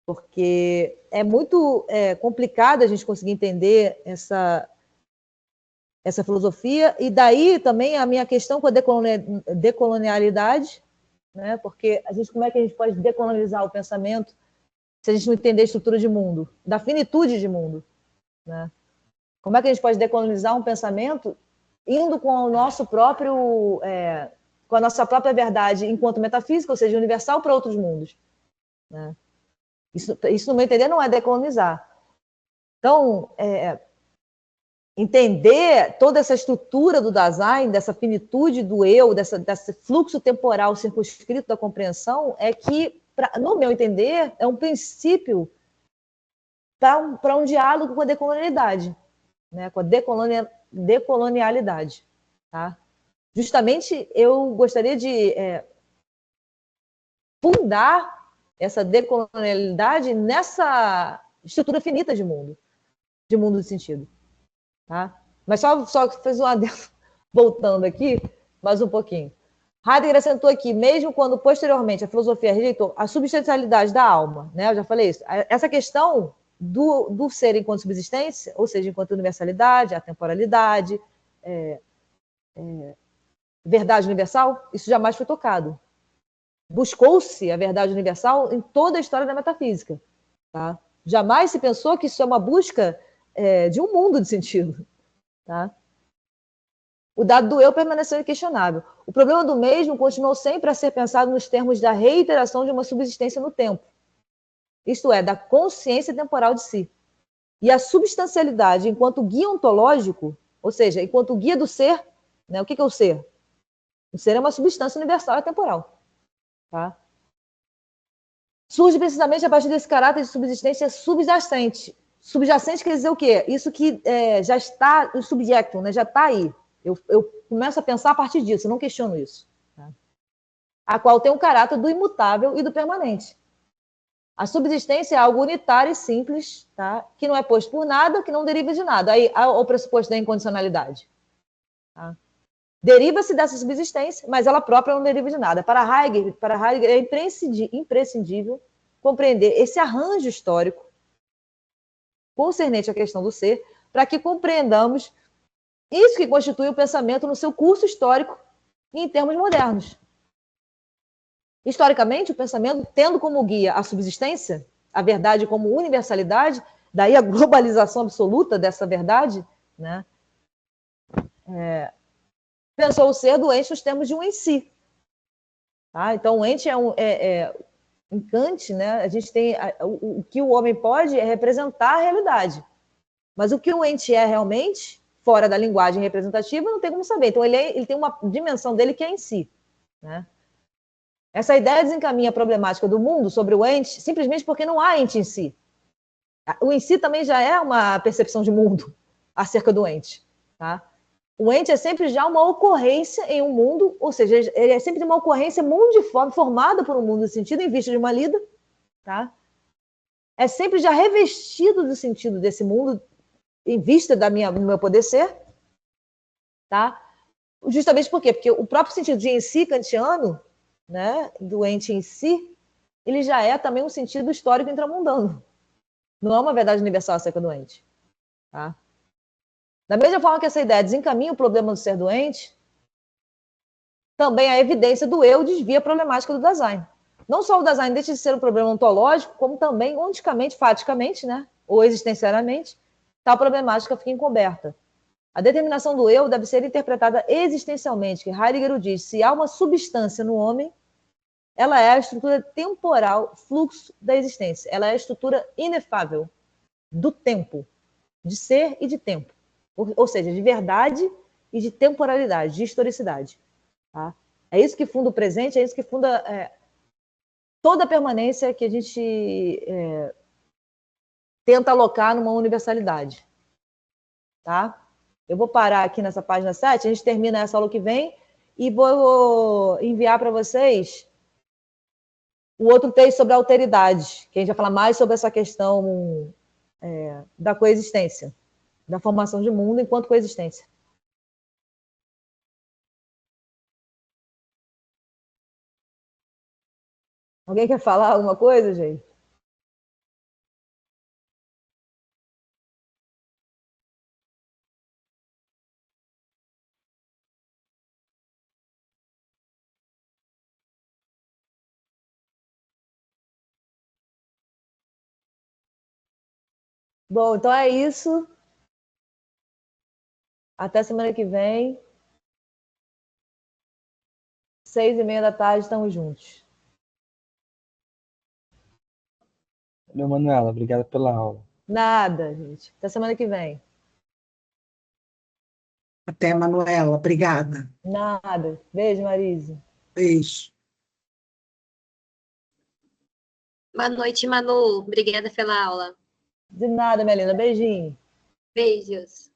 Speaker 1: Porque é muito complicado a gente conseguir entender essa filosofia, e daí também a minha questão com a decolonialidade, né? Porque como é que a gente pode decolonizar o pensamento se a gente não entender a estrutura de mundo, da finitude de mundo, né? Como é que a gente pode decolonizar um pensamento indo com o nosso próprio, com a nossa própria verdade enquanto metafísica, ou seja, universal para outros mundos, né? Isso, no meu entender, não é decolonizar. Então, entender toda essa estrutura do Dasein, dessa finitude do eu, desse fluxo temporal circunscrito da compreensão, é que, no meu entender, é um princípio para um diálogo com a decolonialidade, né? Com a decolonialidade. Tá? Justamente, eu gostaria de fundar essa decolonialidade nessa estrutura finita de mundo de sentido. Tá? Mas só fez um adendo, voltando aqui, mais um pouquinho. Heidegger acentou aqui, mesmo quando posteriormente a filosofia rejeitou a substancialidade da alma, né? Eu já falei isso, essa questão do ser enquanto subsistência, ou seja, enquanto universalidade, atemporalidade, verdade universal, isso jamais foi tocado. Buscou-se a verdade universal em toda a história da metafísica. Tá? Jamais se pensou que isso é uma busca de um mundo de sentido. Tá? O dado do eu permaneceu inquestionável. O problema do mesmo continuou sempre a ser pensado nos termos da reiteração de uma subsistência no tempo, isto é, da consciência temporal de si. E a substancialidade enquanto guia ontológico, ou seja, enquanto guia do ser, né? O que é o ser? O ser é uma substância universal e temporal. Tá? Surge precisamente a partir desse caráter de subsistência subjacente. Subjacente quer dizer o quê? Isso que já está, o subjecto, né, já está aí. Eu começo a pensar a partir disso, eu não questiono isso. Tá? A qual tem o caráter do imutável e do permanente. A subsistência é algo unitário e simples, tá? Que não é posto por nada, que não deriva de nada. Aí há o pressuposto da incondicionalidade. Tá? Deriva-se dessa subsistência, mas ela própria não deriva de nada. Para Heidegger é imprescindível compreender esse arranjo histórico concernente à questão do ser, para que compreendamos isso que constitui o pensamento no seu curso histórico e em termos modernos. Historicamente, o pensamento, tendo como guia a subsistência, a verdade como universalidade, daí a globalização absoluta dessa verdade, né? Pensou o ser doente nos termos de um em si. Tá? Então, o ente em Kant, né, a gente tem o que o homem pode é representar a realidade. Mas o que o ente é realmente fora da linguagem representativa, não tem como saber. Então, ele tem uma dimensão dele que é em si, né? Essa ideia desencaminha a problemática do mundo sobre o ente simplesmente porque não há ente em si. O em si também já é uma percepção de mundo acerca do ente, tá? O ente é sempre já uma ocorrência em um mundo, ou seja, ele é sempre uma ocorrência mundiforme, formada por um mundo de sentido em vista de uma lida, tá? É sempre já revestido do sentido desse mundo em vista do meu poder ser, tá? Justamente por quê? Porque o próprio sentido de em si kantiano, né, do ente em si, ele já é também um sentido histórico intramundano. Não é uma verdade universal acerca do ente, tá? Da mesma forma que essa ideia desencaminha o problema do ser doente, também a evidência do eu desvia a problemática do Dasein. Não só o Dasein deixa de ser um problema ontológico, como também, onticamente, faticamente, né, ou existencialmente, tal problemática fica encoberta. A determinação do eu deve ser interpretada existencialmente, que Heidegger o diz, se há uma substância no homem, ela é a estrutura temporal, fluxo da existência. Ela é a estrutura inefável do tempo, de ser e de tempo. Ou seja, de verdade e de temporalidade, de historicidade. Tá? É isso que funda o presente, é isso que funda toda a permanência que a gente tenta alocar numa universalidade. Tá? Eu vou parar aqui nessa página 7, a gente termina essa aula que vem e vou enviar para vocês o outro texto sobre a alteridade, que a gente vai falar mais sobre essa questão da coexistência, da formação de mundo enquanto coexistência. Alguém quer falar alguma coisa, gente? Bom, então é isso. Até semana que vem. 6h30 da tarde, estamos juntos.
Speaker 2: Valeu, Manuela. Obrigado pela aula.
Speaker 1: Nada, gente. Até semana que vem.
Speaker 3: Até, Manuela. Obrigada.
Speaker 1: Nada. Beijo, Marise.
Speaker 3: Beijo.
Speaker 4: Boa noite, Manu. Obrigada pela aula.
Speaker 1: De nada, minha linda. Beijinho.
Speaker 4: Beijos.